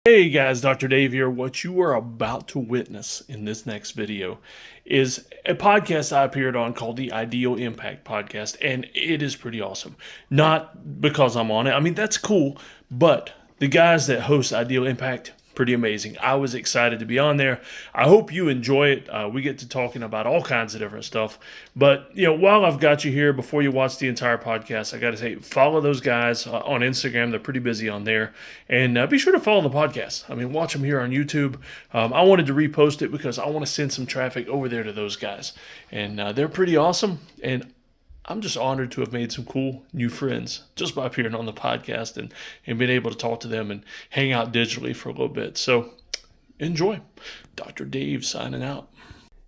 Hey guys, Dr. Dave here. What you are about to witness in this next video is a podcast I appeared on called the Ideal Impact Podcast, and it is pretty awesome. Not because I'm on it, I mean, that's cool, but the guys that host Ideal Impact, pretty amazing. I was excited to be on there. I hope you enjoy it. We get to talking about all kinds of different stuff. But, while I've got you here, before you watch the entire podcast, I got to say, follow those guys on Instagram. They're pretty busy on there. And be sure to follow the podcast. I mean, watch them here on YouTube. I wanted to repost it because I want to send some traffic over there to those guys. And they're pretty awesome. And I'm just honored to have made some cool new friends just by appearing on the podcast and being able to talk to them and hang out digitally for a little bit. So enjoy. Dr. Dave signing out.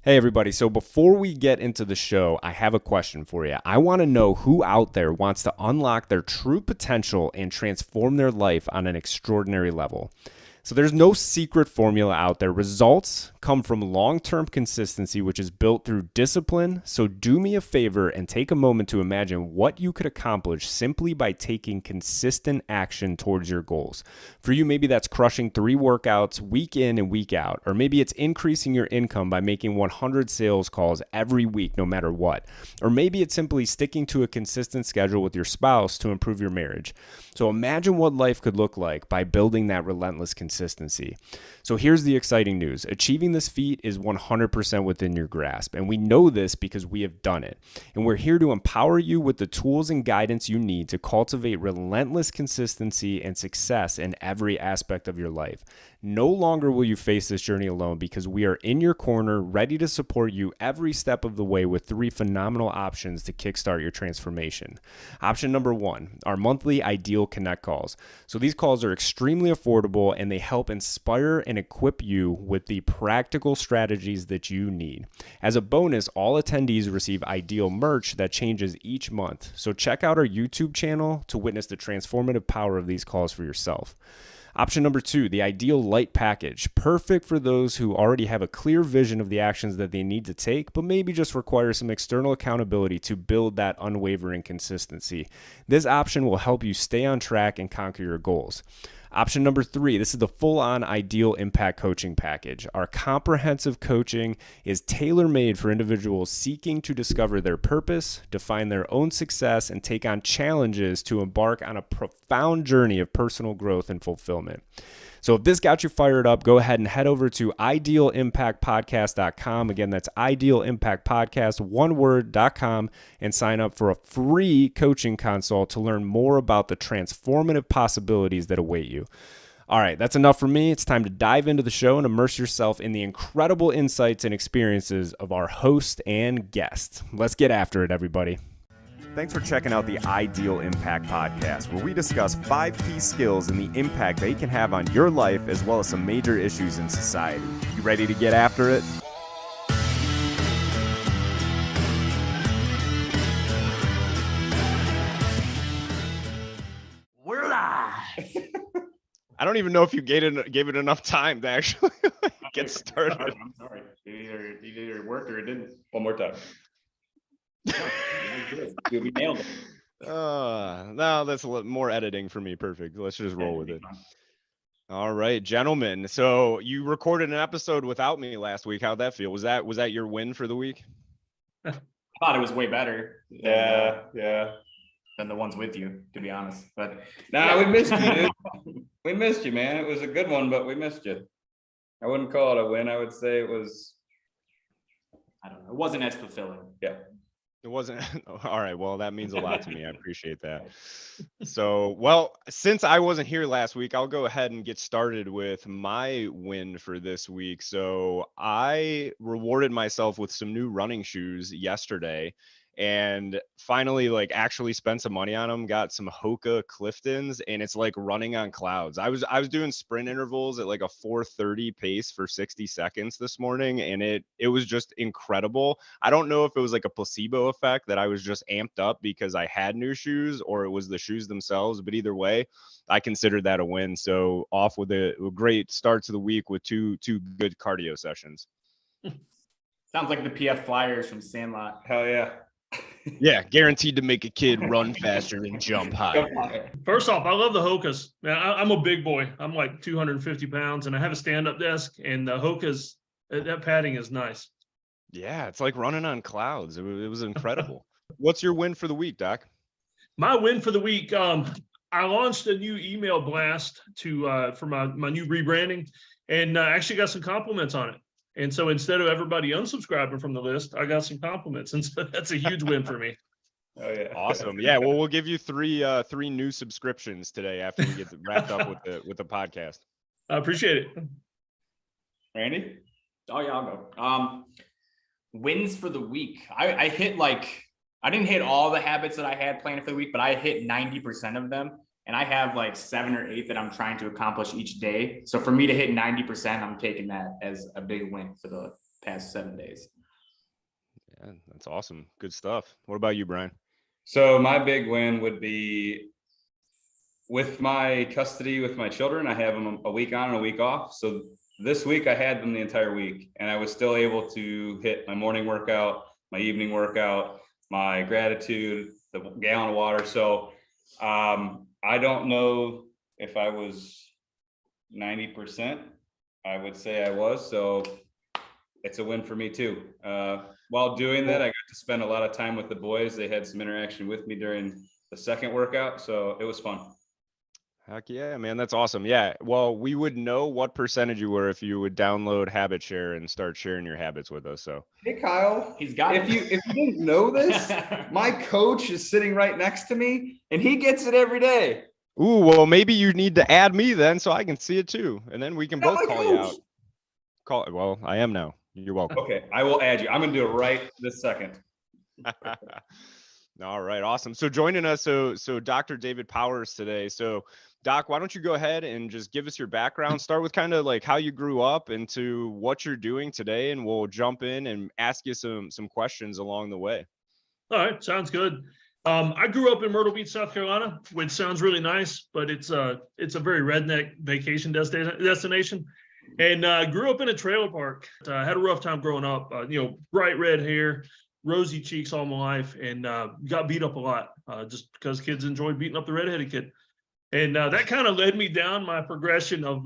Hey everybody, so before we get into the show, I have a question for you. I want to know who out there wants to unlock their true potential and transform their life on an extraordinary level. So there's no secret formula out there. Results come from long-term consistency, which is built through discipline. So do me a favor and take a moment to imagine what you could accomplish simply by taking consistent action towards your goals. For you, maybe that's crushing 3 workouts week in and week out, or maybe it's increasing your income by making 100 sales calls every week, no matter what. Or maybe it's simply sticking to a consistent schedule with your spouse to improve your marriage. So imagine what life could look like by building that relentless consistency. So here's the exciting news. Achieving this feat is 100% within your grasp, and we know this because we have done it. And we're here to empower you with the tools and guidance you need to cultivate relentless consistency and success in every aspect of your life. No longer will you face this journey alone because we are in your corner, ready to support you every step of the way with 3 phenomenal options to kickstart your transformation. Option number 1, our monthly Ideal Connect calls. So these calls are extremely affordable and they help inspire and equip you with the practical strategies that you need. As a bonus, all attendees receive Ideal merch that changes each month. So check out our YouTube channel to witness the transformative power of these calls for yourself. Option number 2, the Ideal Light Package. Perfect for those who already have a clear vision of the actions that they need to take, but maybe just require some external accountability to build that unwavering consistency. This option will help you stay on track and conquer your goals. Option number 3, this is the full-on Ideal Impact Coaching Package. Our comprehensive coaching is tailor-made for individuals seeking to discover their purpose, define their own success, and take on challenges to embark on a profound journey of personal growth and fulfillment. So if this got you fired up, go ahead and head over to idealimpactpodcast.com. Again, that's idealimpactpodcast.com and sign up for a free coaching consult to learn more about the transformative possibilities that await you. All right, that's enough for me. It's time to dive into the show and immerse yourself in the incredible insights and experiences of our host and guest. Let's get after it, everybody. Thanks for checking out the Ideal Impact Podcast, where we discuss 5 key skills and the impact they can have on your life, as well as some major issues in society. You ready to get after it? We're live. I don't even know if you gave it enough time to actually get started. I'm sorry. It either worked or it didn't. One more time. We nailed it. No, that's a little more editing for me. Perfect. Let's just roll with it. All right, gentlemen. So you recorded an episode without me last week. How'd that feel? Was that your win for the week? I thought it was way better. Yeah. Than the ones with you, to be honest. But We missed you, dude. We missed you, man. It was a good one, but we missed you. I wouldn't call it a win. I would say it was. I don't know. It wasn't as fulfilling. Yeah. It wasn't. All right. Well, that means a lot to me. I appreciate that. So, well, since I wasn't here last week, I'll go ahead and get started with my win for this week. So I rewarded myself with some new running shoes yesterday and finally actually spent some money on them, got some Hoka Cliftons, and it's like running on clouds. I was doing sprint intervals at like a 4:30 pace for 60 seconds this morning, and it was just incredible. I don't know if it was like a placebo effect that I was just amped up because I had new shoes, or it was the shoes themselves, but either way, I considered that a win. So off with a great start to the week with two good cardio sessions. Sounds like the PF Flyers from Sandlot. Hell yeah. Yeah, guaranteed to make a kid run faster and jump higher. First off, I love the Hokas. Man, I'm a big boy. I'm like 250 pounds, and I have a stand-up desk, and the Hokas, that padding is nice. Yeah, it's like running on clouds. It was incredible. What's your win for the week, Doc? My win for the week, I launched a new email blast for my new rebranding, and actually got some compliments on it. And so instead of everybody unsubscribing from the list, I got some compliments, and so that's a huge win for me. Oh yeah. Awesome. Yeah, well, we'll give you three new subscriptions today after we get wrapped up with the podcast. I appreciate it. Randy? Oh yeah, I'll go. Wins for the week. I didn't hit all the habits that I had planned for the week, but I hit 90% of them. And I have like 7 or 8 that I'm trying to accomplish each day. So for me to hit 90%, I'm taking that as a big win for the past 7 days. Yeah, that's awesome. Good stuff. What about you, Brian? So my big win would be with my custody with my children. I have them a week on and a week off. So this week I had them the entire week, and I was still able to hit my morning workout, my evening workout, my gratitude, the gallon of water. So I don't know if I was 90%. I would say I was. So it's a win for me too. While doing that, I got to spend a lot of time with the boys. They had some interaction with me during the second workout. So it was fun. Heck yeah, man. That's awesome. Yeah. Well, we would know what percentage you were if you would download Habit Share and start sharing your habits with us. So Hey, Kyle, He's got if you didn't know this, my coach is sitting right next to me and he gets it every day. ooh, well, maybe you need to add me then so I can see it too. And then we can You're not both my call you coach. out. Well, I am now. You're welcome. Okay, I will add you. I'm gonna do it right this second. All right, awesome. So joining us, so Dr. David Powers today. So Doc, why don't you go ahead and just give us your background? Start with kind of like how you grew up into what you're doing today, and we'll jump in and ask you some questions along the way. All right, sounds good. I grew up in Myrtle Beach, South Carolina, which sounds really nice, but it's a very redneck vacation destination. And grew up in a trailer park. Had a rough time growing up. Bright red hair, rosy cheeks all my life, and got beat up a lot just because kids enjoyed beating up the redheaded kid. And that kind of led me down my progression of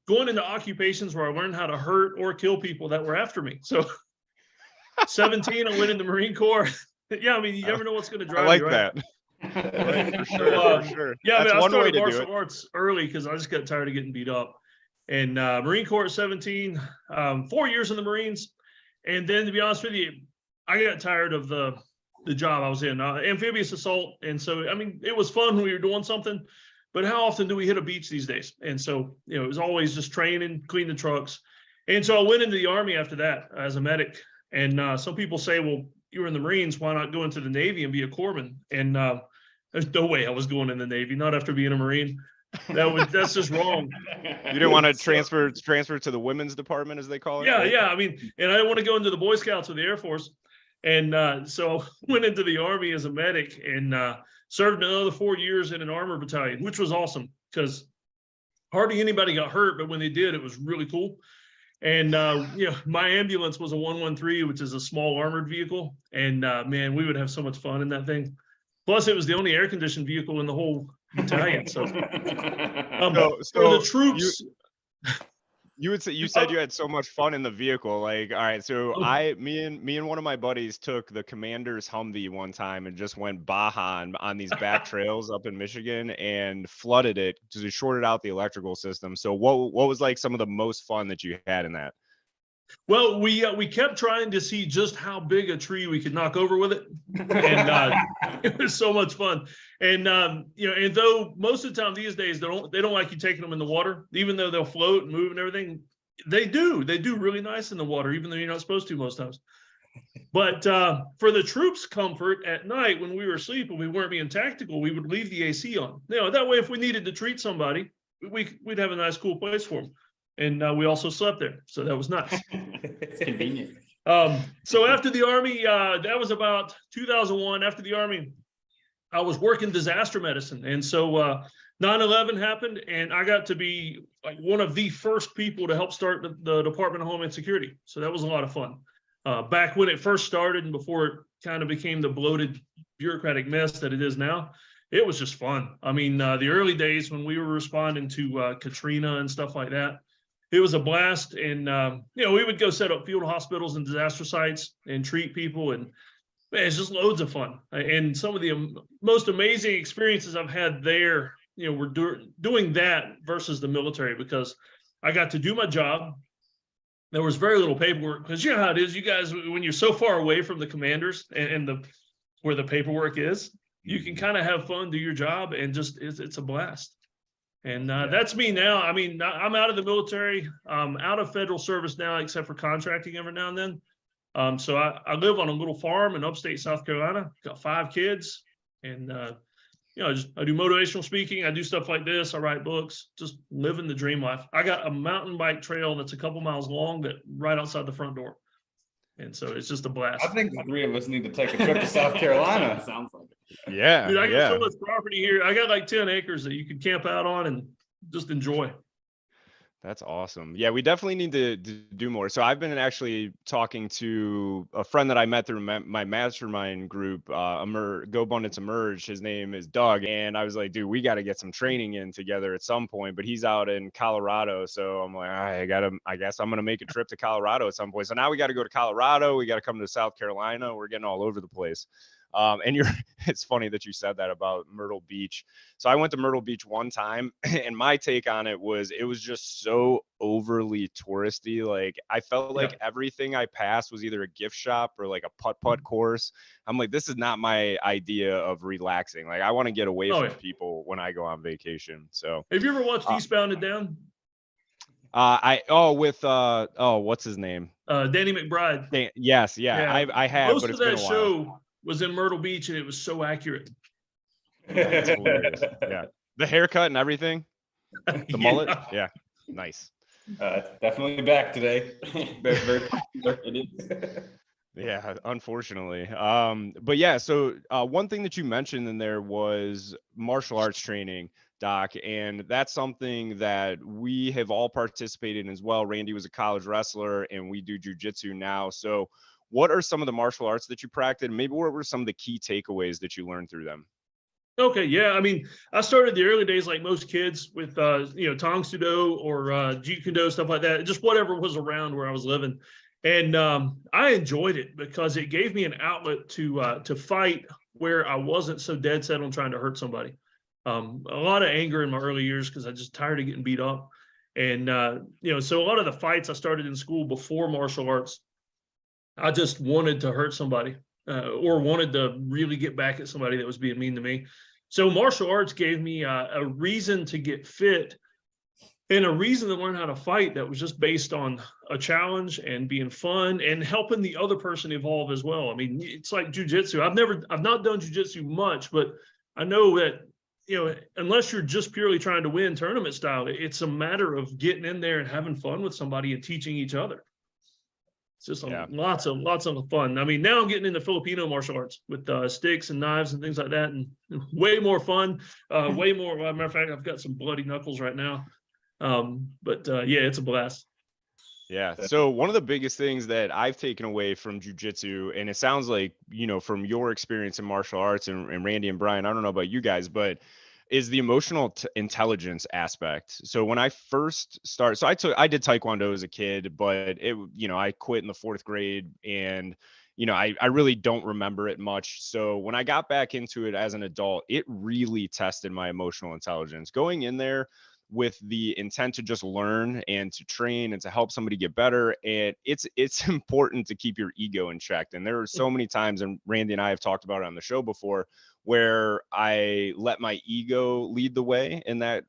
going into occupations where I learned how to hurt or kill people that were after me. So 17, I went in the Marine Corps. Yeah, I mean, you never know what's going to drive I like you, right? that. Right, for So, sure, for sure. Yeah, That's I one way started to do martial it. arts early because I just got tired of getting beat up. And Marine Corps at 17, 4 years in the Marines. And then, to be honest with you, I got tired of the job I was in, amphibious assault. And so, I mean, it was fun when we were doing something, but how often do we hit a beach these days? And so, it was always just training, clean the trucks. And so I went into the Army after that as a medic. And some people say, well, you were in the Marines, why not go into the Navy and be a corpsman? And there's no way I was going in the Navy, not after being a Marine. That's just wrong. You didn't want to transfer to the women's department, as they call it? Yeah, right? yeah. I mean, and I didn't want to go into the Boy Scouts or the Air Force. And so I went into the Army as a medic and served another 4 years in an armor battalion, which was awesome because hardly anybody got hurt, but when they did, it was really cool. And my ambulance was a 113, which is a small armored vehicle. And man, we would have so much fun in that thing. Plus, it was the only air-conditioned vehicle in the whole battalion. So, for the troops. You said you had so much fun in the vehicle. Like, all right, so me and one of my buddies took the Commander's Humvee one time and just went Baja on these back trails up in Michigan and flooded it because we shorted out the electrical system. So what was like some of the most fun that you had in that? Well, we kept trying to see just how big a tree we could knock over with it, and it was so much fun. And and though most of the time these days they don't like you taking them in the water, even though they'll float and move and everything, they do really nice in the water, even though you're not supposed to most times. But for the troops' comfort at night when we were asleep and we weren't being tactical, we would leave the AC on. That way if we needed to treat somebody, we'd have a nice cool place for them. And we also slept there. So that was nice. It's convenient. So after the Army, that was about 2001. After the Army, I was working disaster medicine. And so 9/11 happened, and I got to be like one of the first people to help start the Department of Homeland Security. So that was a lot of fun. back when it first started and before it kind of became the bloated bureaucratic mess that it is now. It was just fun. I mean, the early days when we were responding to Katrina and stuff like that, it was a blast. And, we would go set up field hospitals and disaster sites and treat people. And man, it's just loads of fun. And some of the most amazing experiences I've had there, were doing that versus the military, because I got to do my job. There was very little paperwork, because you know how it is. You guys, when you're so far away from the commanders and where the paperwork is, you can kind of have fun, do your job, and just it's a blast. And that's me now. I mean, I'm out of the military, out of federal service now, except for contracting every now and then. So I live on a little farm in upstate South Carolina. Got 5 kids, and I do motivational speaking. I do stuff like this. I write books, just living the dream life. I got a mountain bike trail that's a couple miles long that right outside the front door. And so it's just a blast. I think the 3 of us need to take a trip to South Carolina. Sounds like it. Yeah. Dude, I got so much property here. I got like 10 acres that you can camp out on and just enjoy. That's awesome. Yeah, we definitely need to do more. So I've been actually talking to a friend that I met through my mastermind group, Go Abundance Emerge. His name is Doug. And I was like, dude, we got to get some training in together at some point, but he's out in Colorado. So I'm like, I guess I'm going to make a trip to Colorado at some point. So now we got to go to Colorado. We got to come to South Carolina. We're getting all over the place. And it's funny that you said that about Myrtle Beach. So I went to Myrtle Beach one time, and my take on it was just so overly touristy. Like I felt like everything I passed was either a gift shop or like a putt-putt course. I'm like, this is not my idea of relaxing. Like I want to get away from people when I go on vacation. So have you ever watched Eastbound and Down? What's his name? Danny McBride. Yes. Yeah. I have, most but it's of been that a while. show was in Myrtle Beach, and it was so accurate. That's hilarious. Yeah, the haircut and everything, the mullet. Yeah, nice. Definitely back today. Very, very popular. It is. Yeah, unfortunately. But yeah, so one thing that you mentioned in there was martial arts training, Doc, and that's something that we have all participated in as well. Randy was a college wrestler, and we do jujitsu now. So what are some of the martial arts that you practiced? Maybe what were some of the key takeaways that you learned through them? Okay, yeah. I mean, I started the early days like most kids with Tang Soo or Jeet Kune Do, stuff like that. Just whatever was around where I was living, and I enjoyed it because it gave me an outlet to fight where I wasn't so dead set on trying to hurt somebody. A lot of anger in my early years because I just tired of getting beat up, and so a lot of the fights I started in school before martial arts, I just wanted to hurt somebody or wanted to really get back at somebody that was being mean to me. So martial arts gave me a reason to get fit and a reason to learn how to fight that was just based on a challenge and being fun and helping the other person evolve as well. I mean, it's like jujitsu. I've not done jujitsu much, but I know that, unless you're just purely trying to win tournament style, it's a matter of getting in there and having fun with somebody and teaching each other. It's just lots of fun. I mean, now I'm getting into Filipino martial arts with sticks and knives and things like that, and way more fun. Way more. As a matter of fact, I've got some bloody knuckles right now. It's a blast. Yeah. So one of the biggest things that I've taken away from jujitsu, and it sounds like, from your experience in martial arts and Randy and Brian, I don't know about you guys, but is the emotional intelligence aspect. So when I first started, I did Taekwondo as a kid, but I quit in the 4th grade, and, I really don't remember it much. So when I got back into it as an adult, it really tested my emotional intelligence. Going in there with the intent to just learn and to train and to help somebody get better. And it's important to keep your ego in check. And there are so many times, and Randy and I have talked about it on the show before, where I let my ego lead the way in that,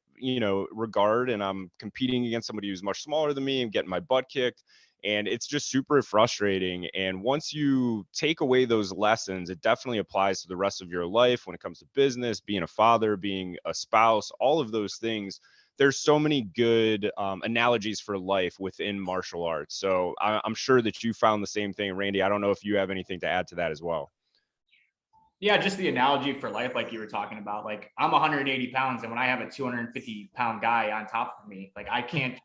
regard. And I'm competing against somebody who's much smaller than me and getting my butt kicked. And it's just super frustrating. And once you take away those lessons, it definitely applies to the rest of your life when it comes to business, being a father, being a spouse, all of those things. There's so many good analogies for life within martial arts. So I'm sure that you found the same thing. Randy, I don't know if you have anything to add to that as well. Yeah, just the analogy for life, like you were talking about. Like, I'm 180 pounds, and when I have a 250-pound guy on top of me, like, I can't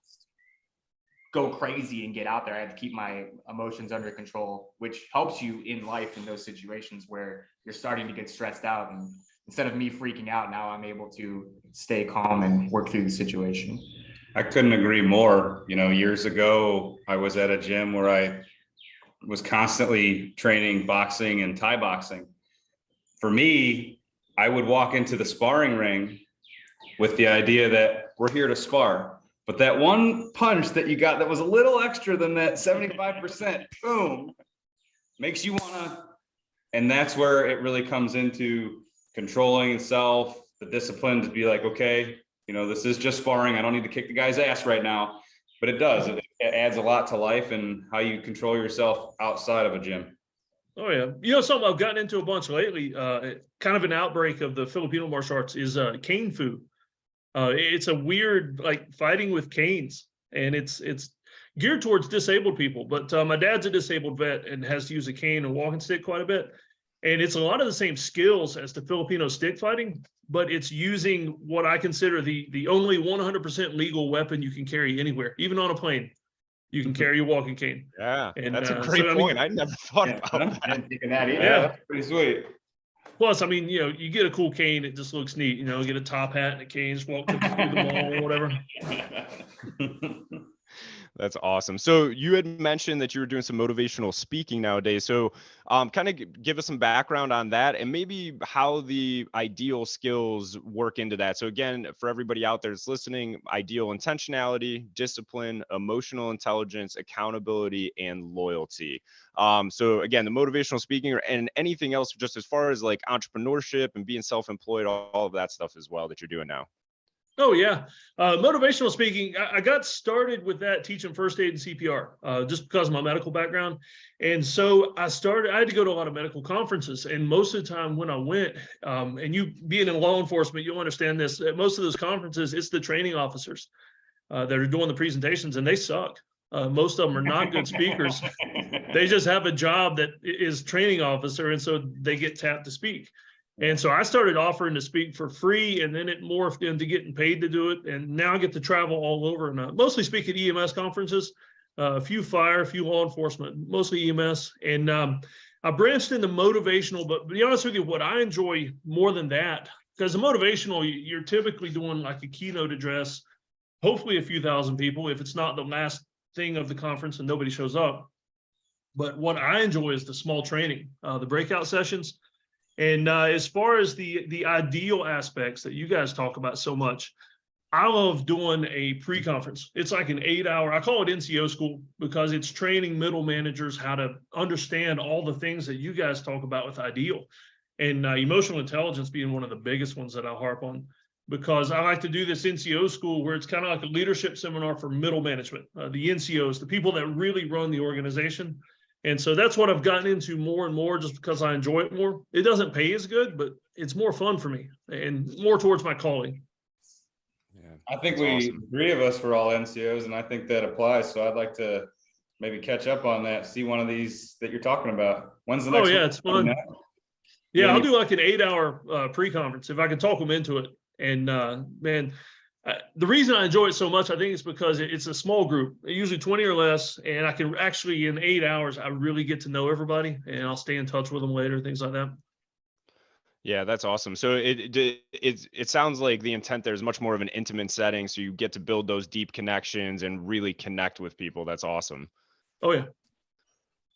go crazy and get out there. I had to keep my emotions under control, which helps you in life in those situations where you're starting to get stressed out. And instead of me freaking out, now I'm able to stay calm and work through the situation. I couldn't agree more. You know, years ago, I was at a gym where I was constantly training boxing and Thai boxing. For me, I would walk into the sparring ring with the idea that we're here to spar. But that one punch that you got that was a little extra than that 75%, boom, makes you want to. And that's where it really comes into controlling self, the discipline to be like, okay, you know, this is just sparring. I don't need to kick the guy's ass right now. But it does. It adds a lot to life and how you control yourself outside of a gym. Oh yeah, you know, something I've gotten into a bunch lately, kind of an outbreak of the Filipino martial arts is cane fu. It's a weird, like, fighting with canes, and it's geared towards disabled people. But my dad's a disabled vet and has to use a cane and walking stick quite a bit, and it's a lot of the same skills as the Filipino stick fighting, but it's using what I consider the only 100% legal weapon you can carry anywhere, even on a plane. You can carry a walking cane. Yeah, And, that's a great point. I never thought about that. I didn't think of that either. Yeah. That's pretty sweet. Plus, I mean, you know, you get a cool cane, it just looks neat. You know, get a top hat and a cane, just walk through the mall or whatever. That's awesome. So you had mentioned that you were doing some motivational speaking nowadays. So kind of give us some background on that and maybe how the ideal skills work into that. So again, for everybody out there that's listening, ideal intentionality, discipline, emotional intelligence, accountability, and loyalty. So again, the motivational speaking and anything else just as far as like entrepreneurship and being self-employed, all of that stuff as well that you're doing now. Oh yeah, motivational speaking. I got started with that teaching first aid and CPR just because of my medical background, and so I had to go to a lot of medical conferences, and most of the time when I went, and you being in law enforcement, you'll understand this. At most of those conferences, it's the training officers that are doing the presentations, and they suck. Most of them are not good speakers. They just have a job that is training officer, and so they get tapped to speak. And so I started offering to speak for free, and then it morphed into getting paid to do it. And now I get to travel all over and mostly speak at EMS conferences, a few fire, a few law enforcement, mostly EMS. And I branched into motivational, but to be honest with you, what I enjoy more than that, because the motivational, you're typically doing like a keynote address, hopefully a few thousand people, if it's not the last thing of the conference and nobody shows up. But what I enjoy is the small training, the breakout sessions. And as far as the ideal aspects that you guys talk about so much, I love doing a pre-conference. It's like an 8-hour, I call it NCO school because it's training middle managers how to understand all the things that you guys talk about with ideal. And emotional intelligence being one of the biggest ones that I harp on, because I like to do this NCO school where it's kind of like a leadership seminar for middle management, the NCOs, the people that really run the organization. And so that's what I've gotten into more and more just because I enjoy it more. It doesn't pay as good, but it's more fun for me and more towards my calling. Yeah, I think three of us were all NCOs, and I think that applies. So I'd like to maybe catch up on that, see one of these that you're talking about. When's the next one? Oh, yeah, it's fun. Yeah, I'll do like an 8-hour pre-conference if I can talk them into it. And man, the reason I enjoy it so much, I think, is because it's a small group, usually 20 or less, and I can actually, in 8 hours, I really get to know everybody, and I'll stay in touch with them later, things like that. Yeah, that's awesome. So it sounds like the intent there is much more of an intimate setting, so you get to build those deep connections and really connect with people. That's awesome. Oh yeah.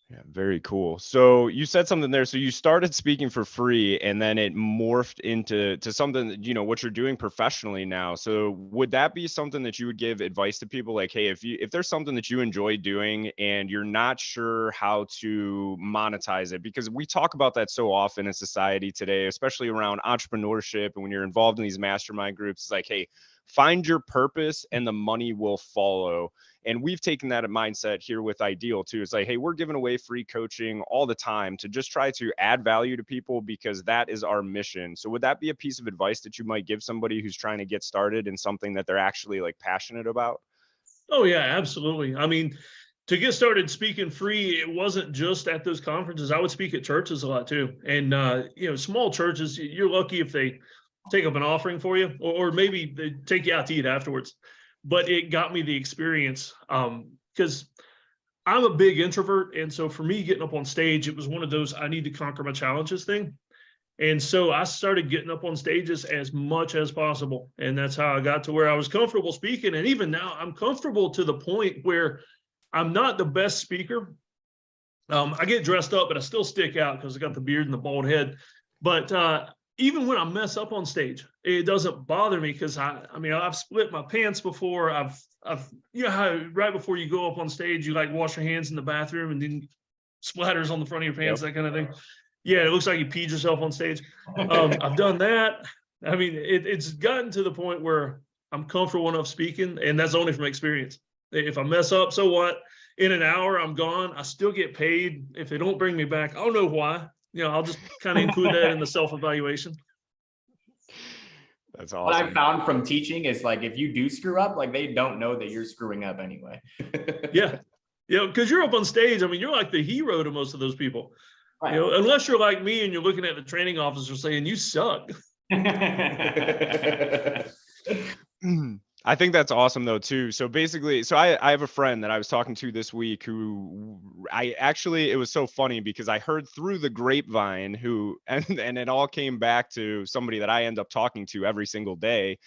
Yeah, very cool. So you said something there. So you started speaking for free and then it morphed into something that, you know, what you're doing professionally now. So would that be something that you would give advice to people like, hey, if there's something that you enjoy doing and you're not sure how to monetize it, because we talk about that so often in society today, especially around entrepreneurship. And when you're involved in these mastermind groups, it's like, hey, find your purpose and the money will follow. And we've taken that mindset here with Ideal too. It's like, hey, we're giving away free coaching all the time to just try to add value to people because that is our mission. So would that be a piece of advice that you might give somebody who's trying to get started in something that they're actually like passionate about? Oh yeah, absolutely. I mean, to get started speaking free, it wasn't just at those conferences. I would speak at churches a lot too. And, you know, small churches, you're lucky if they take up an offering for you, or maybe they take you out to eat afterwards. But it got me the experience. because I'm a big introvert. And so for me, getting up on stage, it was one of those I need to conquer my challenges thing. And so I started getting up on stages as much as possible. And that's how I got to where I was comfortable speaking. And even now, I'm comfortable to the point where I'm not the best speaker. I get dressed up, but I still stick out because I got the beard and the bald head. But even when I mess up on stage, it doesn't bother me because I've split my pants before. I've you know how right before you go up on stage, you like wash your hands in the bathroom and then splatters on the front of your pants, that kind of thing. Yeah, it looks like you peed yourself on stage. I've done that. I mean, it's gotten to the point where I'm comfortable enough speaking, and that's only from experience. If I mess up, so what? In an hour, I'm gone. I still get paid. If they don't bring me back, I don't know why. I'll just kind of include that in the self-evaluation. That's awesome. What I've found from teaching is like, if you do screw up, like they don't know that you're screwing up anyway. Yeah. Because you're up on stage. I mean, you're like the hero to most of those people. Right. Unless you're like me and you're looking at the training officer saying you suck. I think that's awesome though too. So basically, I have a friend that I was talking to this week who it was so funny because I heard through the grapevine and it all came back to somebody that I end up talking to every single day.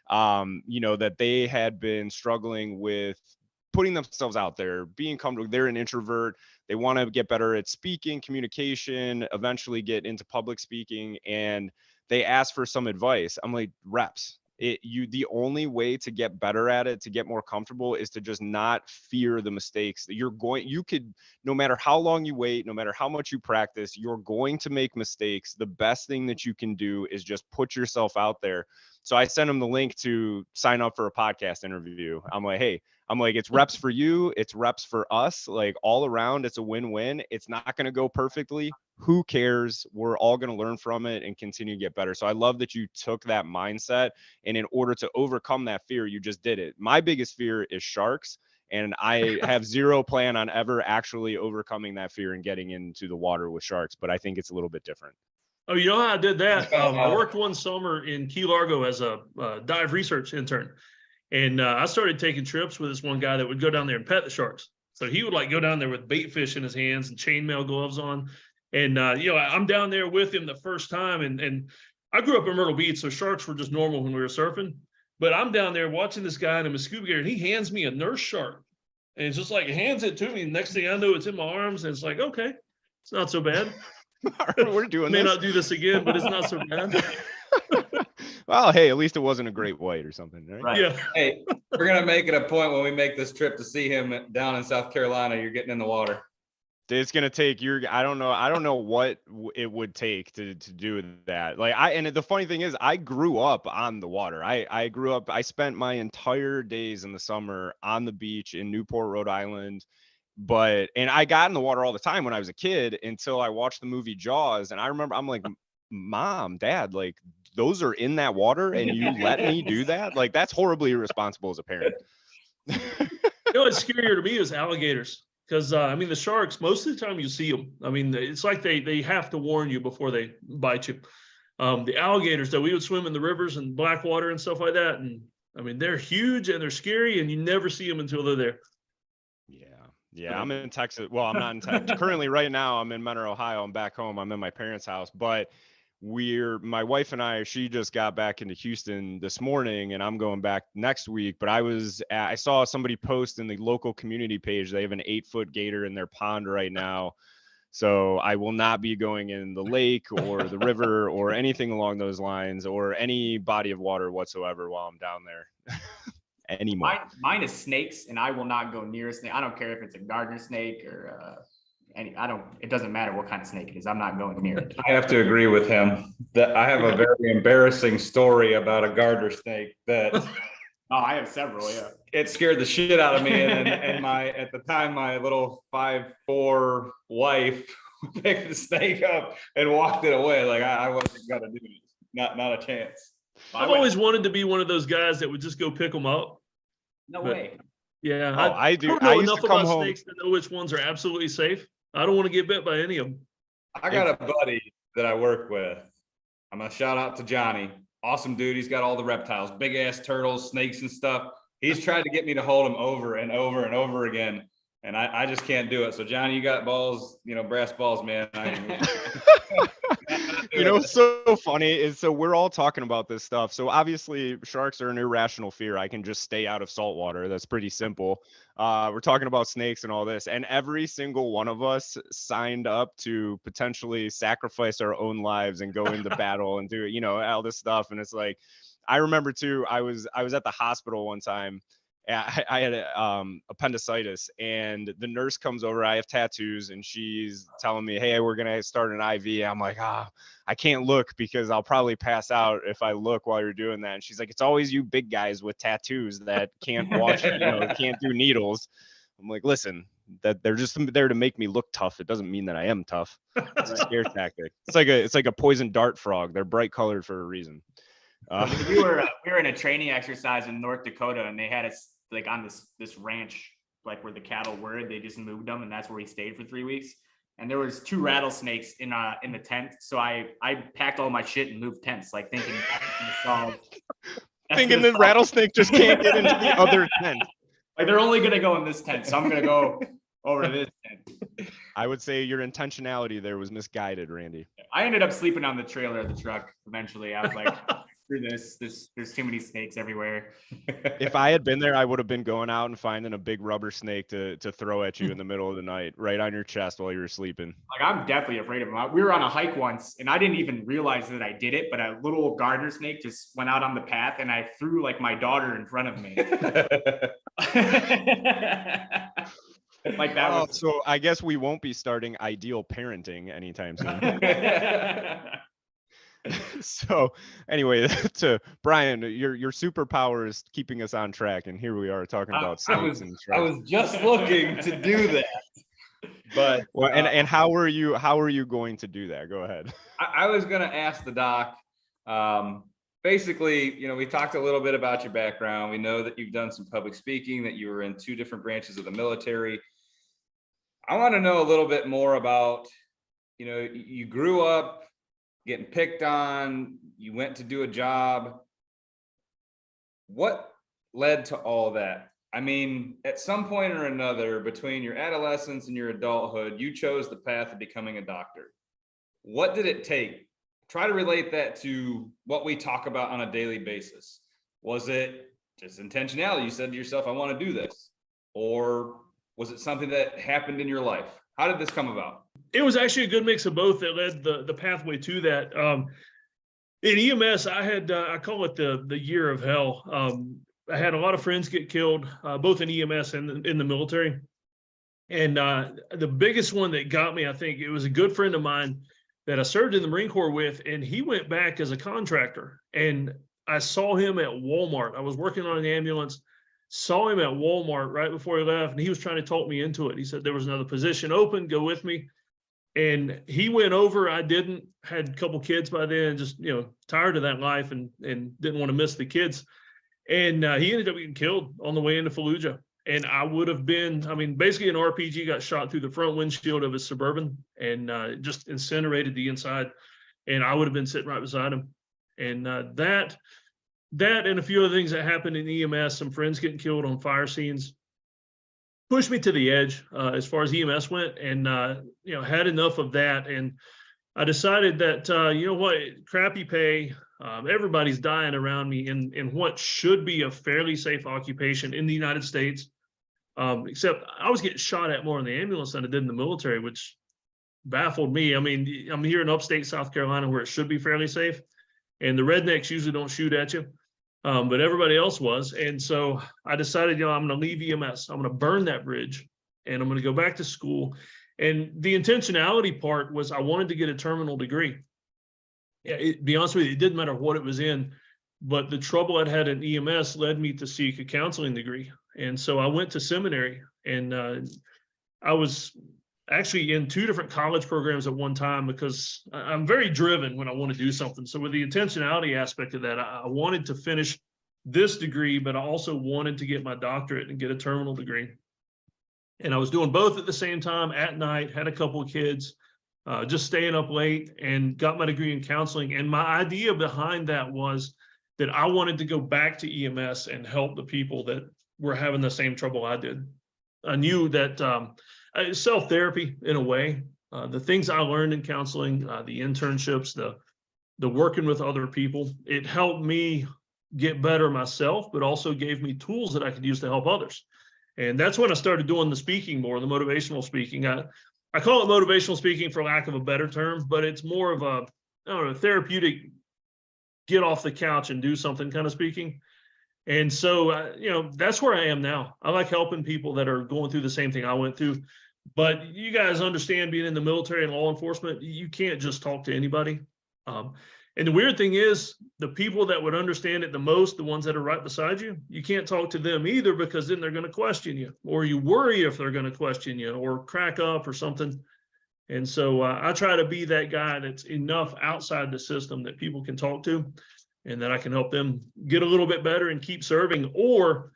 That they had been struggling with putting themselves out there, being comfortable. They're an introvert. They want to get better at speaking, communication, eventually get into public speaking. And they asked for some advice. I'm like, reps. The only way to get better at it, to get more comfortable, is to just not fear the mistakes that you could, no matter how long you wait, no matter how much you practice, you're going to make mistakes. The best thing that you can do is just put yourself out there. So I sent him the link to sign up for a podcast interview. I'm like, hey, it's reps for you. It's reps for us. Like all around, it's a win-win. It's not going to go perfectly. Who cares? We're all going to learn from it and continue to get better. So I love that you took that mindset. And in order to overcome that fear, you just did it. My biggest fear is sharks. And I have zero plan on ever actually overcoming that fear and getting into the water with sharks. But I think it's a little bit different. Oh, you know how I did that? I worked one summer in Key Largo as a dive research intern. And I started taking trips with this one guy that would go down there and pet the sharks. So he would like go down there with bait fish in his hands and chainmail gloves on. And, I'm down there with him the first time. And I grew up in Myrtle Beach, so sharks were just normal when we were surfing. But I'm down there watching this guy in a scuba gear, and he hands me a nurse shark. And it's just like, hands it to me. And next thing I know, it's in my arms. And it's like, okay, it's not so bad. We're doing May this. not do this again, but it's not so bad. Well, hey, at least it wasn't a great white or something, right? Right. Yeah. Hey, we're gonna make it a point when we make this trip to see him down in South Carolina. You're getting in the water. It's gonna take I don't know what it would take to do that. Like and the funny thing is, I grew up on the water. I spent my entire days in the summer on the beach in Newport, Rhode Island. And I got in the water all the time when I was a kid until I watched the movie Jaws. And I remember I'm like, Mom, Dad, like those are in that water and you let me do that? Like that's horribly irresponsible as a parent. What's scarier to me is alligators. Because, the sharks, most of the time you see them. I mean, it's like they have to warn you before they bite you. The alligators, though, we would swim in the rivers and black water and stuff like that. And, they're huge and they're scary and you never see them until they're there. Yeah, I'm in Texas. Well, I'm not in Texas. Currently, right now, I'm in Mentor, Ohio. I'm back home. I'm in my parents' house. But my wife and she just got back into Houston this morning, and I'm going back next week. But I saw somebody post in the local community page, they have an 8-foot gator in their pond right now. So I will not be going in the lake or the river or anything along those lines or any body of water whatsoever while I'm down there. Anymore. Mine is snakes, and I will not go near a snake. I don't care if it's a gardener snake or it doesn't matter what kind of snake it is. I'm not going near it. I have to agree with him that I have a very embarrassing story about a garter snake that Oh, I have several. Yeah. it scared the shit out of me. And at the time, my little 5'4" wife picked the snake up and walked it away. Like I wasn't gonna do it. Not a chance. I've always wanted to be one of those guys that would just go pick them up. No way. Yeah, I do. don't know I used enough to come about home. snakes to know which ones are absolutely safe. I don't want to get bit by any of them. I got a buddy that I work with. I'm gonna shout out to Johnny. Awesome dude. He's got all the reptiles, big ass turtles, snakes and stuff. He's tried to get me to hold him over and over and over again, and I just can't do it. So John, you got balls, brass balls, man. What's so funny is, so we're all talking about this stuff. So obviously sharks are an irrational fear. I can just stay out of salt water. That's pretty simple. We're talking about snakes and all this, and every single one of us signed up to potentially sacrifice our own lives and go into battle and do, all this stuff. And it's like, I remember too, I was at the hospital one time. I had appendicitis, and the nurse comes over. I have tattoos, and she's telling me, "Hey, we're gonna start an IV." I'm like, I can't look because I'll probably pass out if I look while you're doing that. And she's like, "It's always you big guys with tattoos that can't watch, can't do needles." I'm like, "Listen, that they're just there to make me look tough. It doesn't mean that I am tough. It's a scare tactic. It's like a poison dart frog. They're bright colored for a reason." We were in a training exercise in North Dakota, and they had us like on this ranch, like where the cattle were. They just moved them, and that's where we stayed for 3 weeks. And there was 2 rattlesnakes in the tent. So I packed all my shit and moved tents, like thinking thinking the rattlesnake just can't get into the other tent. Like they're only gonna go in this tent, so I'm gonna go over to this tent. I would say your intentionality there was misguided, Randy. I ended up sleeping on the trailer of the truck eventually. I was like, screw this. There's too many snakes everywhere. If I had been there, I would have been going out and finding a big rubber snake to throw at you in the middle of the night, right on your chest while you were sleeping. Like, I'm definitely afraid of them. We were on a hike once, and I didn't even realize that I did it, but a little garter snake just went out on the path, and I threw like my daughter in front of me. Like that was... So I guess we won't be starting Ideal Parenting anytime soon. So anyway, to Brian, your superpower is keeping us on track, and here we are talking about snakes and I was just looking to do that, but well, and how are you going to do that? Go ahead. I was going to ask the doc. Basically, we talked a little bit about your background. We know that you've done some public speaking, that you were in 2 different branches of the military. I want to know a little bit more about, you grew up getting picked on, you went to do a job. What led to all that? I mean, at some point or another, between your adolescence and your adulthood, you chose the path of becoming a doctor. What did it take? Try to relate that to what we talk about on a daily basis. Was it just intentionality? You said to yourself, I want to do this. Or was it something that happened in your life? How did this come about? It was actually a good mix of both that led the pathway to that. In EMS, I call it the year of hell. I had a lot of friends get killed, both in EMS and in the military. And the biggest one that got me, I think, it was a good friend of mine that I served in the Marine Corps with, and he went back as a contractor. And I saw him at Walmart. I was working on an ambulance, saw him at Walmart right before he left, and he was trying to talk me into it. He said there was another position open, go with me. And he went over, I didn't, had a couple kids by then, just, tired of that life and didn't want to miss the kids. And he ended up getting killed on the way into Fallujah. And I would have been, basically an RPG got shot through the front windshield of his Suburban and just incinerated the inside. And I would have been sitting right beside him. And that and a few other things that happened in EMS, some friends getting killed on fire scenes, pushed me to the edge as far as EMS went, and had enough of that. And I decided that what, crappy pay, everybody's dying around me in what should be a fairly safe occupation in the United States, except I was getting shot at more in the ambulance than I did in the military, which baffled me. I'm here in upstate South Carolina where it should be fairly safe, and the rednecks usually don't shoot at you. But everybody else was. And so I decided, I'm going to leave EMS. I'm going to burn that bridge, and I'm going to go back to school. And the intentionality part was I wanted to get a terminal degree. Yeah, be honest with you, it didn't matter what it was in, but the trouble I'd had in EMS led me to seek a counseling degree. And so I went to seminary, and I was actually in 2 different college programs at one time because I'm very driven when I want to do something. So with the intentionality aspect of that, I wanted to finish this degree, but I also wanted to get my doctorate and get a terminal degree. And I was doing both at the same time at night, had a couple of kids, just staying up late, and got my degree in counseling. And my idea behind that was that I wanted to go back to EMS and help the people that were having the same trouble I did. I knew that self-therapy in a way, the things I learned in counseling, the internships, the working with other people, it helped me get better myself, but also gave me tools that I could use to help others. And that's when I started doing the speaking more, the motivational speaking. I call it motivational speaking for lack of a better term, but it's more of a, I don't know, therapeutic, get off the couch and do something kind of speaking. And so, that's where I am now. I like helping people that are going through the same thing I went through. But you guys understand, being in the military and law enforcement, you can't just talk to anybody. And the weird thing is, the people that would understand it the most, the ones that are right beside you, you can't talk to them either, because then they're going to question you, or you worry if they're going to question you or crack up or something. And so I try to be that guy that's enough outside the system that people can talk to, and that I can help them get a little bit better and keep serving. Or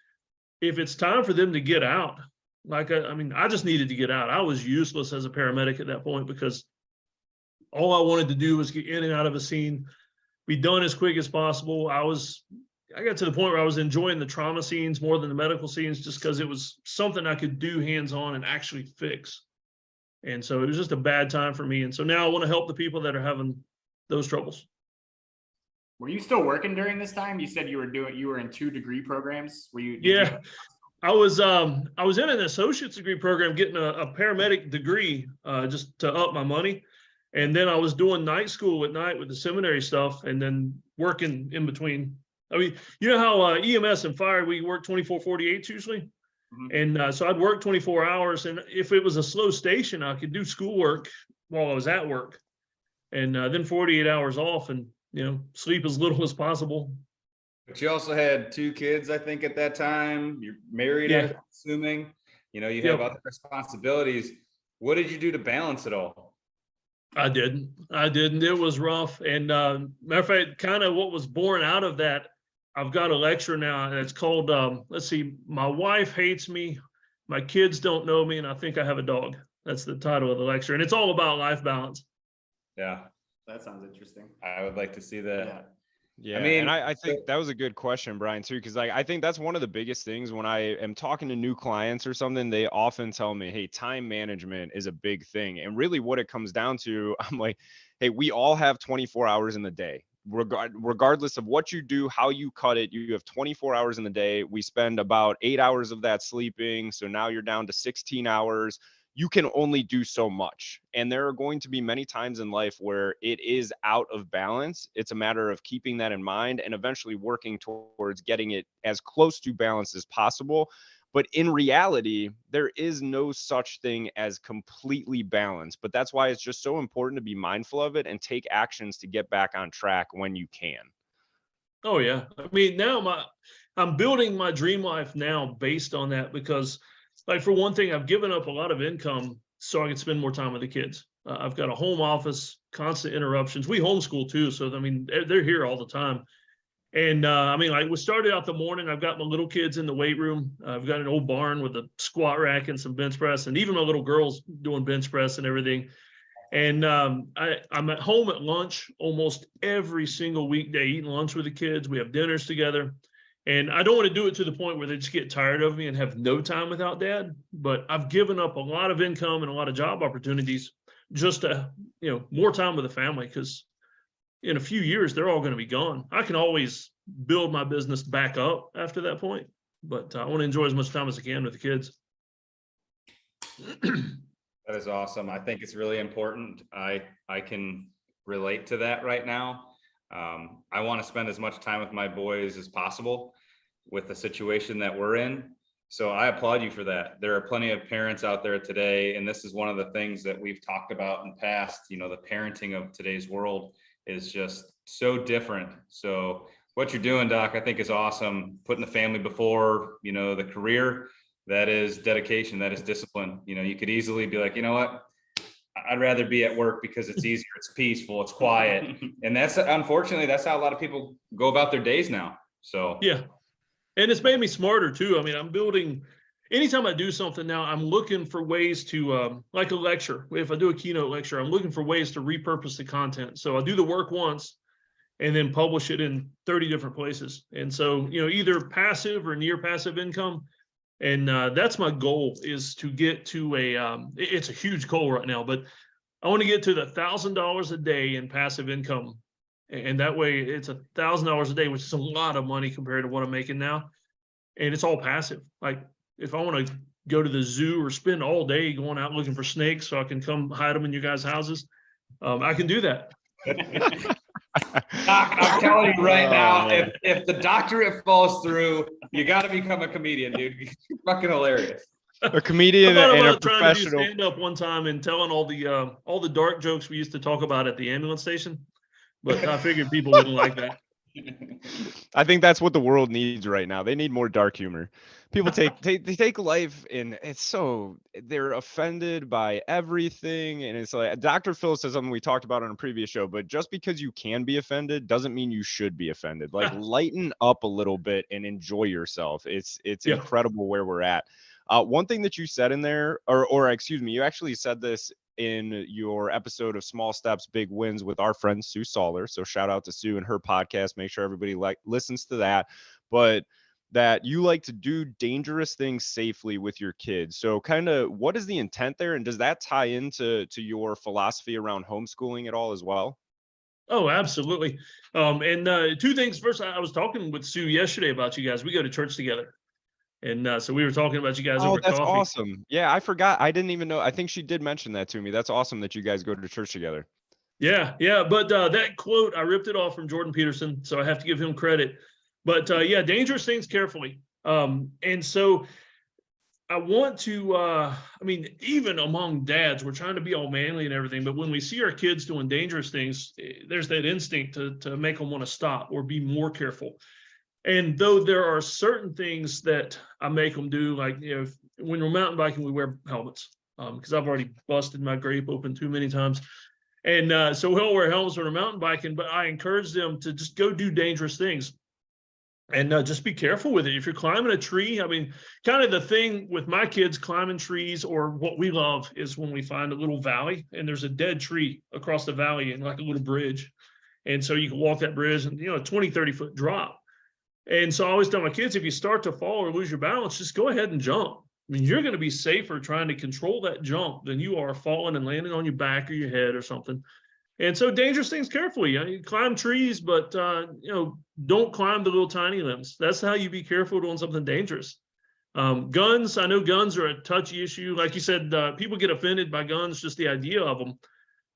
if it's time for them to get out, like, I just needed to get out. I was useless as a paramedic at that point, because all I wanted to do was get in and out of a scene, be done as quick as possible. I got to the point where I was enjoying the trauma scenes more than the medical scenes, just because it was something I could do hands-on and actually fix. And so it was just a bad time for me. And so now I want to help the people that are having those troubles. Were you still working during this time? You said you were in 2 degree programs. Were you? Yeah, I was in an associate's degree program, getting a paramedic degree, just to up my money. And then I was doing night school at night with the seminary stuff, and then working in between. I mean, you know how EMS and fire, we work 24/48 usually. Mm-hmm. And so I'd work 24 hours. And if it was a slow station, I could do schoolwork while I was at work. And then 48 hours off, and, sleep as little as possible. But you also had 2 kids, I think, at that time. You're married, Yeah. I'm assuming. You have Yep. other responsibilities. What did you do to balance it all? I didn't. It was rough. And matter of fact, kind of what was born out of that, I've got a lecture now, and it's called, let's see, My Wife Hates Me, My Kids Don't Know Me, and I Think I Have a Dog. That's the title of the lecture. And it's all about life balance. Yeah, That sounds interesting. I would like to see that. Yeah, I mean, and I think that was a good question, Brian, too, because I think that's one of the biggest things when I am talking to new clients or something. They often tell me, hey, time management is a big thing. And really what it comes down to, I'm like, hey, we all have 24 hours in the day. Regardless of what you do, how you cut it, you have 24 hours in the day. We spend about 8 hours of that sleeping. So now you're down to 16 hours. You can only do so much. And there are going to be many times in life where it is out of balance. It's a matter of keeping that in mind and eventually working towards getting it as close to balance as possible. But in reality, there is no such thing as completely balanced. But that's why it's just so important to be mindful of it and take actions to get back on track when you can. Oh, yeah. I mean, now I'm building my dream life now based on that, because, like, for one thing, I've given up a lot of income so I can spend more time with the kids. I've got a home office, constant interruptions. We homeschool too. So, I mean, they're here all the time. And like, we started out the morning, I've got my little kids in the weight room. I've got an old barn with a squat rack and some bench press, and even my little girl's doing bench press and everything. And I'm at home at lunch almost every single weekday, eating lunch with the kids. We have dinners together. And I don't want to do it to the point where they just get tired of me and have no time without dad. But I've given up a lot of income and a lot of job opportunities just to, more time with the family, because in a few years, they're all going to be gone. I can always build my business back up after that point, but I want to enjoy as much time as I can with the kids. That is awesome. I think it's really important. I can relate to that right now. I want to spend as much time with my boys as possible with the situation that we're in. So I applaud you for that. There are plenty of parents out there today, and this is one of the things that we've talked about in the past. The parenting of today's world is just so different. So what you're doing, Doc, I think is awesome. Putting the family before, the career. That is dedication. That is discipline. You could easily be like, you know what? I'd rather be at work because it's easier, it's peaceful, it's quiet. And unfortunately, that's how a lot of people go about their days now. So yeah. And it's made me smarter too. I mean, I'm building, anytime I do something now, I'm looking for ways to, like a lecture. If I do a keynote lecture, I'm looking for ways to repurpose the content. So I do the work once, and then publish it in 30 different places. And so, either passive or near passive income. And that's my goal, is to get to it's a huge goal right now, but I want to get to the $1,000 a day in passive income. And that way it's $1,000 a day, which is a lot of money compared to what I'm making now. And it's all passive. Like if I want to go to the zoo or spend all day going out looking for snakes so I can come hide them in you guys' houses, I can do that. Doc, I'm telling you right now, if the doctorate falls through, you got to become a comedian, dude. You're fucking hilarious. A comedian I and a thought about trying to do professional. stand up one time and telling all the dark jokes we used to talk about at the ambulance station, but I figured people wouldn't like that. I think that's what the world needs right now. They need more dark humor. People they take life and they're offended by everything. And it's like Dr. Phil says something we talked about on a previous show, but just because you can be offended doesn't mean you should be offended. Like lighten up a little bit and enjoy yourself. It's incredible where we're at. One thing that you said in there, or excuse me, you actually said this in your episode of Small Steps, Big Wins with our friend Sue Soller. So shout out to Sue and her podcast. Make sure everybody listens to that. But that you like to do dangerous things safely with your kids. So kind of what is the intent there? And does that tie into your philosophy around homeschooling at all as well? Oh, absolutely. And two things. First, I was talking with Sue yesterday about you guys. We go to church together. And so we were talking about you guys over that's coffee. Awesome. Yeah, I forgot. I didn't even know. I think she did mention that to me. That's awesome that you guys go to church together. Yeah. But that quote, I ripped it off from Jordan Peterson, so I have to give him credit. But yeah, dangerous things carefully. And so I want to, even among dads, we're trying to be all manly and everything. But when we see our kids doing dangerous things, there's that instinct to make them want to stop or be more careful. And though there are certain things that I make them do, like, when we're mountain biking, we wear helmets because I've already busted my grape open too many times. And so we'll wear helmets when we're mountain biking, but I encourage them to just go do dangerous things and just be careful with it. If you're climbing a tree, kind of the thing with my kids climbing trees, or what we love is when we find a little valley and there's a dead tree across the valley and like a little bridge. And so you can walk that bridge and, a 20, 30-foot drop. And so I always tell my kids, if you start to fall or lose your balance, just go ahead and jump. You're going to be safer trying to control that jump than you are falling and landing on your back or your head or something. And so dangerous things carefully. You climb trees, but don't climb the little tiny limbs. That's how you be careful doing something dangerous. Guns, I know guns are a touchy issue. Like you said, people get offended by guns, just the idea of them.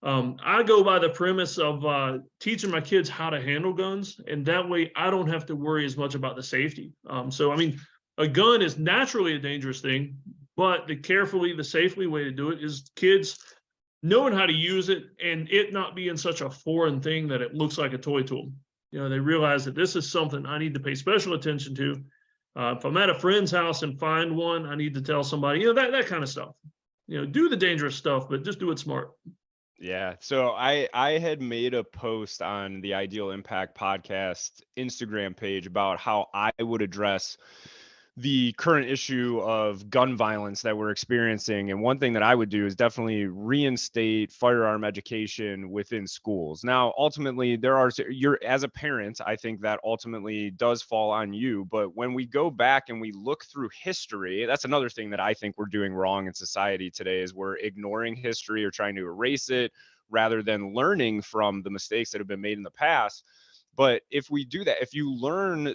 I go by the premise of teaching my kids how to handle guns, and that way I don't have to worry as much about the safety. A gun is naturally a dangerous thing, but the safely way to do it is kids knowing how to use it and it not being such a foreign thing that it looks like a toy to them. They realize that this is something I need to pay special attention to. If I'm at a friend's house and find one, I need to tell somebody, that kind of stuff. Do the dangerous stuff, but just do it smart. Yeah. So I had made a post on the Ideal Impact podcast Instagram page about how I would address the current issue of gun violence that we're experiencing. And one thing that I would do is definitely reinstate firearm education within schools. Now, ultimately, as a parent, I think that ultimately does fall on you. But when we go back and we look through history, that's another thing that I think we're doing wrong in society today, is we're ignoring history or trying to erase it rather than learning from the mistakes that have been made in the past. But if we do that, if you learn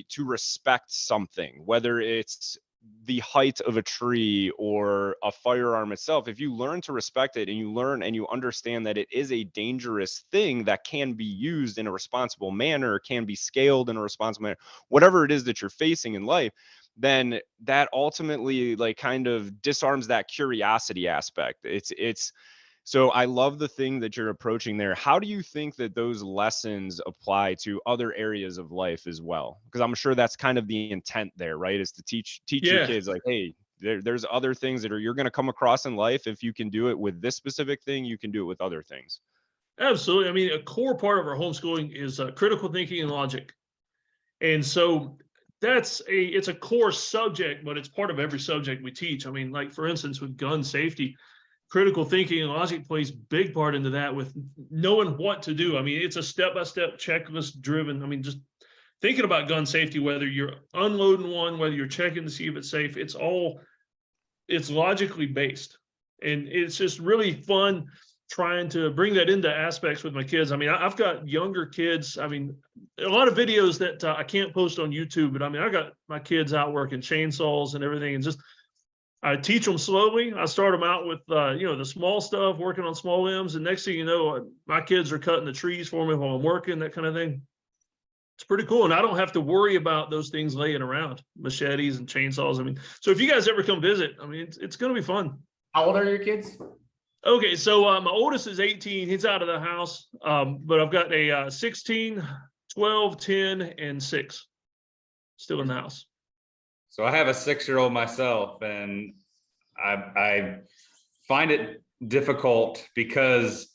to respect something, whether it's the height of a tree or a firearm itself, if you learn to respect it and you learn and you understand that it is a dangerous thing that can be used in a responsible manner, can be scaled in a responsible manner, whatever it is that you're facing in life, then that ultimately kind of disarms that curiosity aspect. So I love the thing that you're approaching there. How do you think that those lessons apply to other areas of life as well? Because I'm sure that's kind of the intent there, right? Is to teach your kids hey, there's other things that you're going to come across in life. If you can do it with this specific thing, you can do it with other things. Absolutely. A core part of our homeschooling is critical thinking and logic. And so it's a core subject, but it's part of every subject we teach. Like for instance, with gun safety, critical thinking and logic plays big part into that with knowing what to do. I mean, it's a step-by-step checklist driven. I mean, just thinking about gun safety, whether you're unloading one, whether you're checking to see if it's safe, it's logically based. And it's just really fun trying to bring that into aspects with my kids. I mean, I've got younger kids. I mean, a lot of videos that I can't post on YouTube, but I mean, I got my kids out working chainsaws and everything, and just I teach them slowly. I start them out with, the small stuff, working on small limbs. And next thing you know, my kids are cutting the trees for me while I'm working, that kind of thing. It's pretty cool. And I don't have to worry about those things laying around, machetes and chainsaws. I mean, so if you guys ever come visit, I mean, it's going to be fun. How old are your kids? Okay, so my oldest is 18. He's out of the house. But I've got a 16, 12, 10, and 6 still in the house. So I have a 6-year-old myself, and I find it difficult because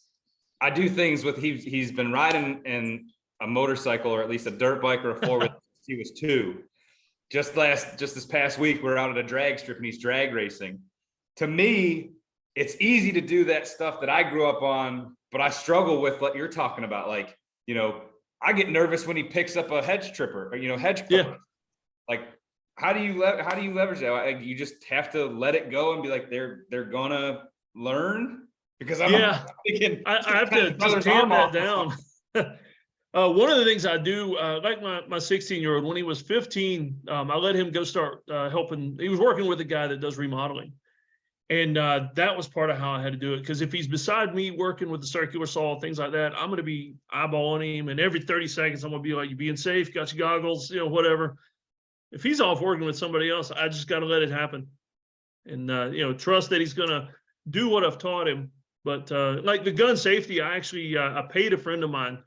I do things with he's been riding in a motorcycle, or at least a dirt bike or a four-wheel since he was 2. Just this past week, we're out at a drag strip and he's drag racing. To me, it's easy to do that stuff that I grew up on, but I struggle with what you're talking about. Like, I get nervous when he picks up a hedge tripper or, hedge clipper. Yeah. Like, how do you leverage that? Like, you just have to let it go and be like, they're gonna learn, because I have to just tamp that down. One of the things I do, like my 16-year-old, when he was 15, I let him go start helping. He was working with a guy that does remodeling. And that was part of how I had to do it. Because if he's beside me working with the circular saw, things like that, I'm going to be eyeballing him. And every 30 seconds, I'm going to be like, you being safe, got your goggles, whatever. If he's off working with somebody else, I just got to let it happen. And, trust that he's going to do what I've taught him. But like the gun safety, I actually, I paid a friend of mine.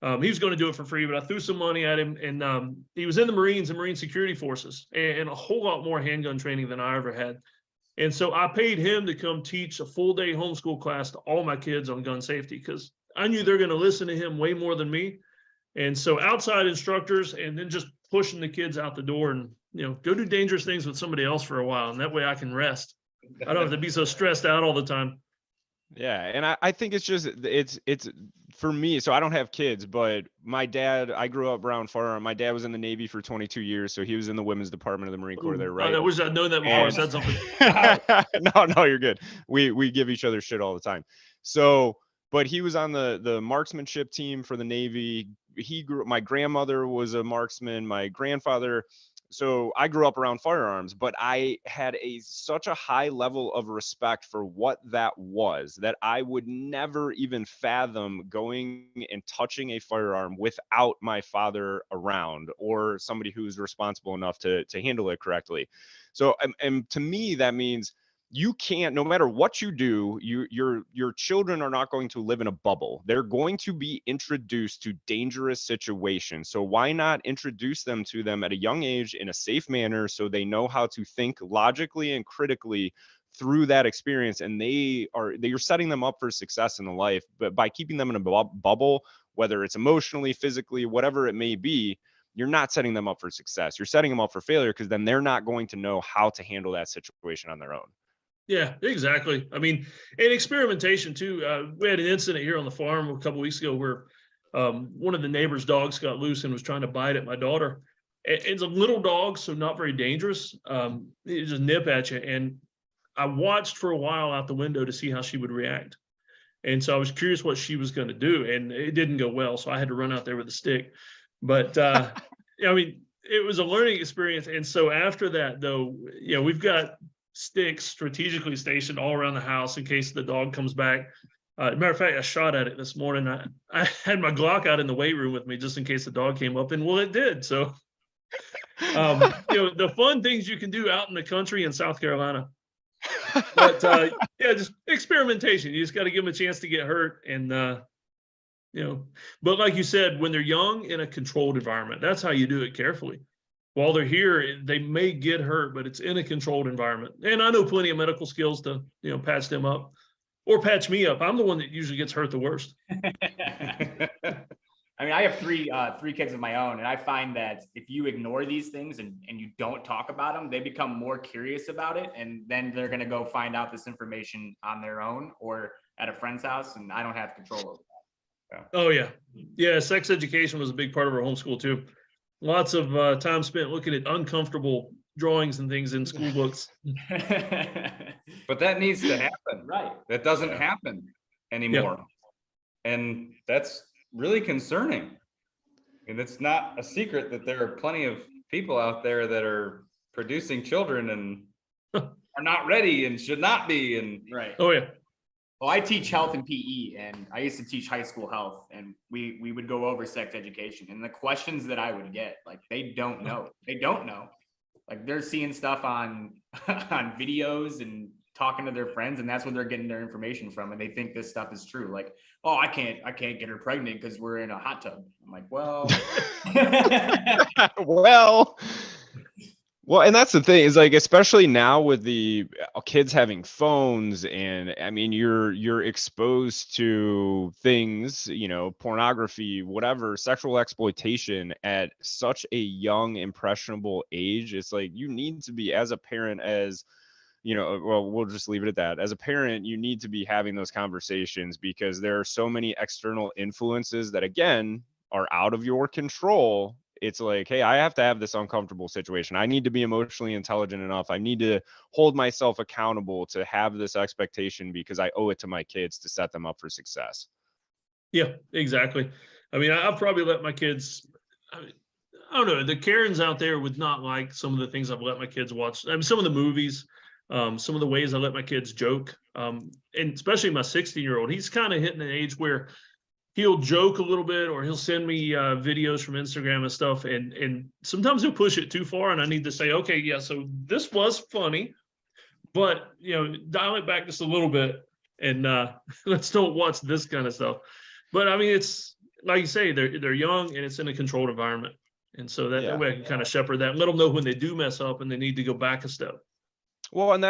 He was going to do it for free, but I threw some money at him. And he was in the Marines and Marine Security Forces, and a whole lot more handgun training than I ever had. And so I paid him to come teach a full day homeschool class to all my kids on gun safety, because I knew they're going to listen to him way more than me. And so outside instructors, and then just pushing the kids out the door and, go do dangerous things with somebody else for a while. And that way I can rest. I don't have to be so stressed out all the time. Yeah. And I think it's just, it's for me. So I don't have kids, but my dad, I grew up around firearm. My dad was in the Navy for 22 years. So he was in the women's department of the Marine Corps there, right? I wish I'd known that before I said something. No, you're good. We give each other shit all the time. So, but he was on the marksmanship team for the Navy. My grandmother was a marksman, my grandfather. So I grew up around firearms, but I had such a high level of respect for what that was, that I would never even fathom going and touching a firearm without my father around, or somebody who's responsible enough to handle it correctly. So, and to me, that means you can't, no matter what you do, your children are not going to live in a bubble. They're going to be introduced to dangerous situations. So why not introduce them to them at a young age in a safe manner, so they know how to think logically and critically through that experience, and you're setting them up for success in the life. But by keeping them in a bubble, whether it's emotionally, physically, whatever it may be, you're not setting them up for success. You're setting them up for failure, because then they're not going to know how to handle that situation on their own. Yeah, exactly. I mean, and experimentation too. We had an incident here on the farm a couple of weeks ago where one of the neighbor's dogs got loose and was trying to bite at my daughter. It's a little dog, so not very dangerous. It just nip at you. And I watched for a while out the window to see how she would react. And so I was curious what she was going to do, and it didn't go well. So I had to run out there with a stick. But I mean, it was a learning experience. And so after that, though, we've got sticks strategically stationed all around the house in case the dog comes back. Matter of fact, I shot at it this morning. I had my Glock out in the weight room with me just in case the dog came up, and well, it did. So, the fun things you can do out in the country in South Carolina. But just experimentation. You just got to give them a chance to get hurt, and but like you said, when they're young in a controlled environment, that's how you do it carefully. While they're here, they may get hurt, but it's in a controlled environment. And I know plenty of medical skills to, patch them up or patch me up. I'm the one that usually gets hurt the worst. I mean, I have three kids of my own, and I find that if you ignore these things and you don't talk about them, they become more curious about it, and then they're gonna go find out this information on their own or at a friend's house, and I don't have control over Oh yeah. Yeah. Sex education was a big part of our homeschool too. Lots of time spent looking at uncomfortable drawings and things in school books. that. But that needs to happen. Right. That doesn't happen anymore. And that's really concerning. And it's not a secret that there are plenty of people out there that are producing children and are not ready and should not be. And Right. Oh yeah. Well, I teach health and PE, and I used to teach high school health, and we would go over sex education, and the questions that I would get, like, they don't know. They don't know. Like, they're seeing stuff on on videos and talking to their friends, and that's where they're getting their information from, and they think this stuff is true. Like, oh, I can't get her pregnant because we're in a hot tub. I'm like, well, Well, and that's the thing is like, especially now with the kids having phones, and I mean, you're exposed to things, you know, pornography, whatever, sexual exploitation at such a young, impressionable age. It's like you need to be, as a parent, as you know, well, we'll just leave it at that. As a parent, you need to be having those conversations because there are so many external influences that, again, are out of your control. It's like, hey, I have to have this uncomfortable situation. I need to be emotionally intelligent enough. I need to hold myself accountable to have this expectation because I owe it to my kids to set them up for success. Yeah, exactly. I mean, I've probably let my kids, I don't know, the Karens out there would not like some of the things I've let my kids watch. I mean, some of the movies, some of the ways I let my kids joke, and especially my 16-year-old, he's kind of hitting an age where he'll joke a little bit, or he'll send me videos from Instagram and stuff. And sometimes he'll push it too far, and I need to say, okay, yeah, so this was funny, but you know, dial it back just a little bit, and let's don't watch this kind of stuff. But I mean, it's like you say, they're young, and it's in a controlled environment, and so that way I can kind of shepherd that, and let them know when they do mess up and they need to go back a step. Well, and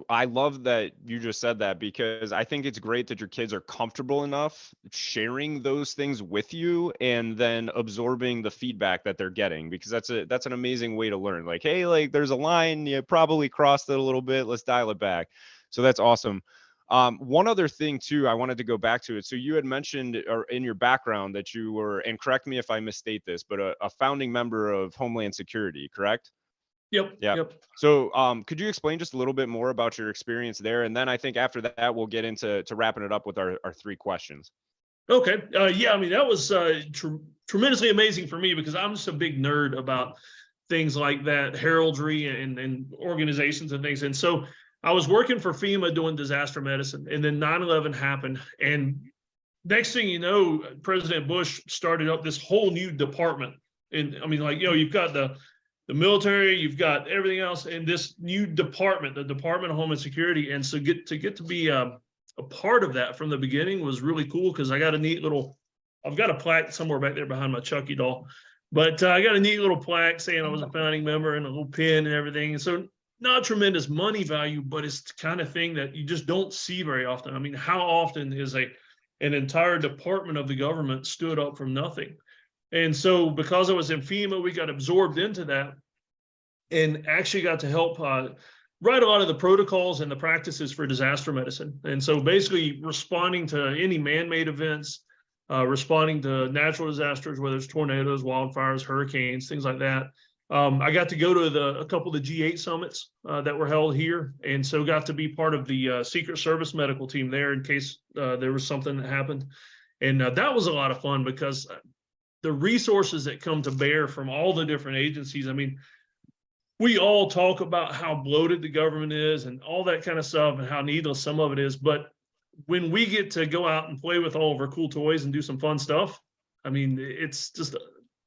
I love that you just said that, because I think it's great that your kids are comfortable enough sharing those things with you and then absorbing the feedback that they're getting, because that's an amazing way to learn. Like, hey, like there's a line, you probably crossed it a little bit, let's dial it back. So that's awesome. One other thing too, I wanted to go back to it. So you had mentioned, or in your background, that you were, and correct me if I misstate this, but a founding member of Homeland Security, correct? Yep. Yeah. Yep. So could you explain just a little bit more about your experience there? And then I think after that, we'll get into wrapping it up with our three questions. Okay. Yeah, I mean, that was tremendously amazing for me, because I'm just a big nerd about things like that, heraldry and organizations and things. And so I was working for FEMA doing disaster medicine, and then 9/11 happened. And next thing you know, President Bush started up this whole new department. And I mean, like, you know, you've got the military, you've got everything else in this new department, the Department of Homeland Security. And so get to be a part of that from the beginning was really cool, because I got a neat little, I've got a plaque somewhere back there behind my Chucky doll, but I got a neat little plaque saying I was a founding member, and a little pin and everything. And so not tremendous money value, but it's the kind of thing that you just don't see very often. I mean, how often is an entire department of the government stood up from nothing? And so because I was in FEMA, we got absorbed into that and actually got to help write a lot of the protocols and the practices for disaster medicine. And so basically responding to any man-made events, responding to natural disasters, whether it's tornadoes, wildfires, hurricanes, things like that. I got to go to a couple of the G8 summits that were held here. And so got to be part of the Secret Service medical team there in case there was something that happened. And that was a lot of fun, because the resources that come to bear from all the different agencies. I mean, we all talk about how bloated the government is and all that kind of stuff, and how needless some of it is. But when we get to go out and play with all of our cool toys and do some fun stuff, I mean, it's just,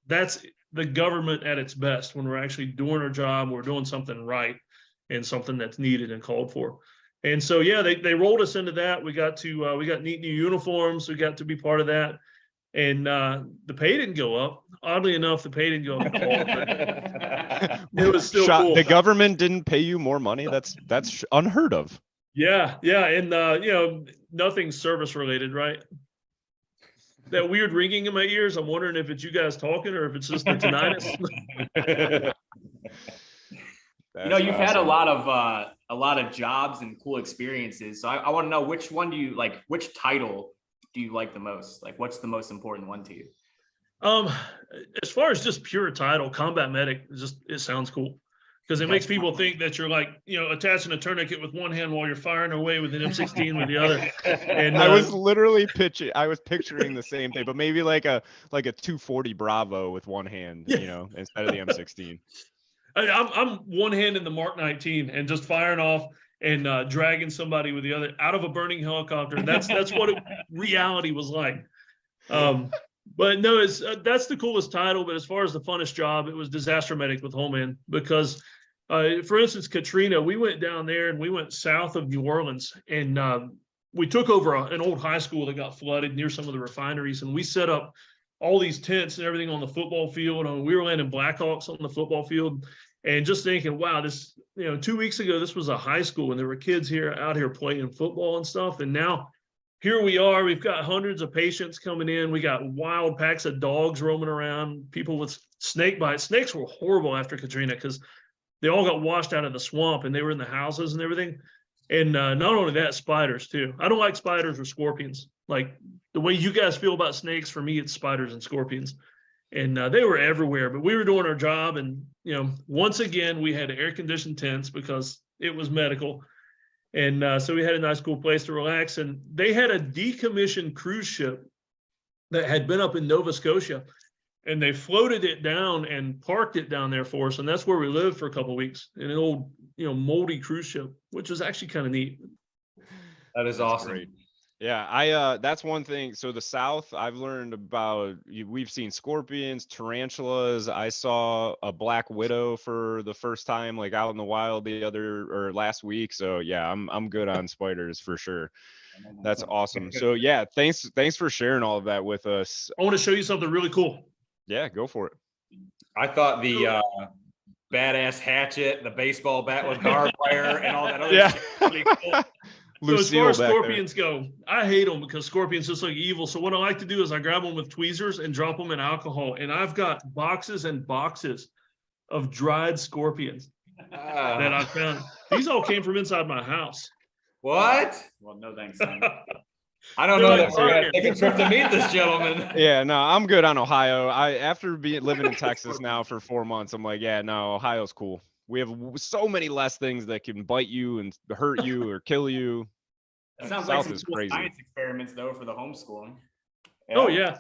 that's the government at its best, when we're actually doing our job, we're doing something right and something that's needed and called for. And so, yeah, they rolled us into that. We got neat new uniforms. We got to be part of that. And the pay didn't go up. Oddly enough, the pay didn't go up at all. But it was still cool. The government didn't pay you more money? That's unheard of. Yeah. And you know, nothing service related, right? that weird ringing in my ears. I'm wondering if it's you guys talking or if it's just the tinnitus. You know, you've had awesome. a lot of jobs and cool experiences. So I want to know, which one do you like? Which title do you like the most? Like, what's the most important one to you? As far as just pure title, combat medic, it sounds cool because it makes people think that you're like, attaching a tourniquet with one hand while you're firing away with an M16 with the other. And I was literally picturing the same thing, but maybe like a 240 Bravo with one hand, instead of the M16. I'm one hand in the Mark 19 and just firing off and dragging somebody with the other out of a burning helicopter. That's what reality was like. But no, that's the coolest title. But as far as the funnest job, it was disaster medic with Homeland because, for instance, Katrina, we went down there and we went south of New Orleans and we took over an old high school that got flooded near some of the refineries, and we set up all these tents and everything on the football field. We were landing Blackhawks on the football field. And just thinking, wow, this, 2 weeks ago, this was a high school and there were kids out here playing football and stuff. And now here we are, we've got hundreds of patients coming in. We got wild packs of dogs roaming around, people with snake bites. Snakes were horrible after Katrina because they all got washed out of the swamp and they were in the houses and everything. And not only that, spiders too. I don't like spiders or scorpions. Like the way you guys feel about snakes, for me, it's spiders and scorpions. And they were everywhere, but we were doing our job. And, once again, we had air-conditioned tents because it was medical. And so we had a nice, cool place to relax. And they had a decommissioned cruise ship that had been up in Nova Scotia. And they floated it down and parked it down there for us. And that's where we lived for a couple of weeks in an old, moldy cruise ship, which was actually kind of neat. That is awesome. Great. Yeah, that's one thing. So the South, I've learned about, we've seen scorpions, tarantulas. I saw a black widow for the first time, like out in the wild last week. So yeah, I'm good on spiders for sure. That's awesome. So yeah, thanks for sharing all of that with us. I want to show you something really cool. Yeah, go for it. I thought the badass hatchet, the baseball bat with barbed wire, and all that other shit was pretty cool. So as far as scorpions go, I hate them because scorpions just look evil. So what I like to do is I grab them with tweezers and drop them in alcohol. And I've got boxes and boxes of dried scorpions that I found. These all came from inside my house. What? Well, no thanks, son. I don't know that we're gonna take a trip to meet this gentleman. Yeah, no, I'm good on Ohio. After living in Texas now for 4 months, I'm like, yeah, no, Ohio's cool. We have so many less things that can bite you and hurt you or kill you. That sounds South like is some cool crazy. science experiments, though, for the homeschooling. Yeah. Oh, yeah.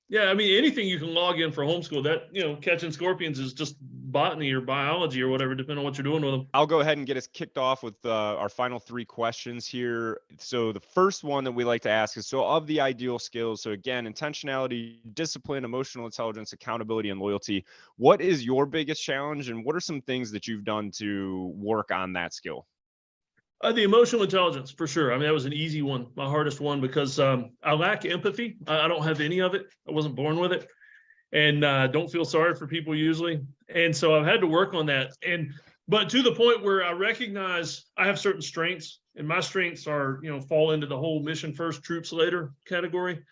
Yeah, I mean, anything you can log in for homeschool, that, catching scorpions is just botany or biology or whatever, depending on what you're doing with them. I'll go ahead and get us kicked off with our final 3 questions here. So the first one that we like to ask is, so of the ideal skills, so again, intentionality, discipline, emotional intelligence, accountability, and loyalty, what is your biggest challenge and what are some things that you've done to work on that skill? The emotional intelligence, for sure. I mean, that was an easy one, my hardest one, because I lack empathy. I don't have any of it. I wasn't born with it. And don't feel sorry for people usually. And so I've had to work on that. But to the point where I recognize I have certain strengths, and my strengths are, fall into the whole mission first, troops later category.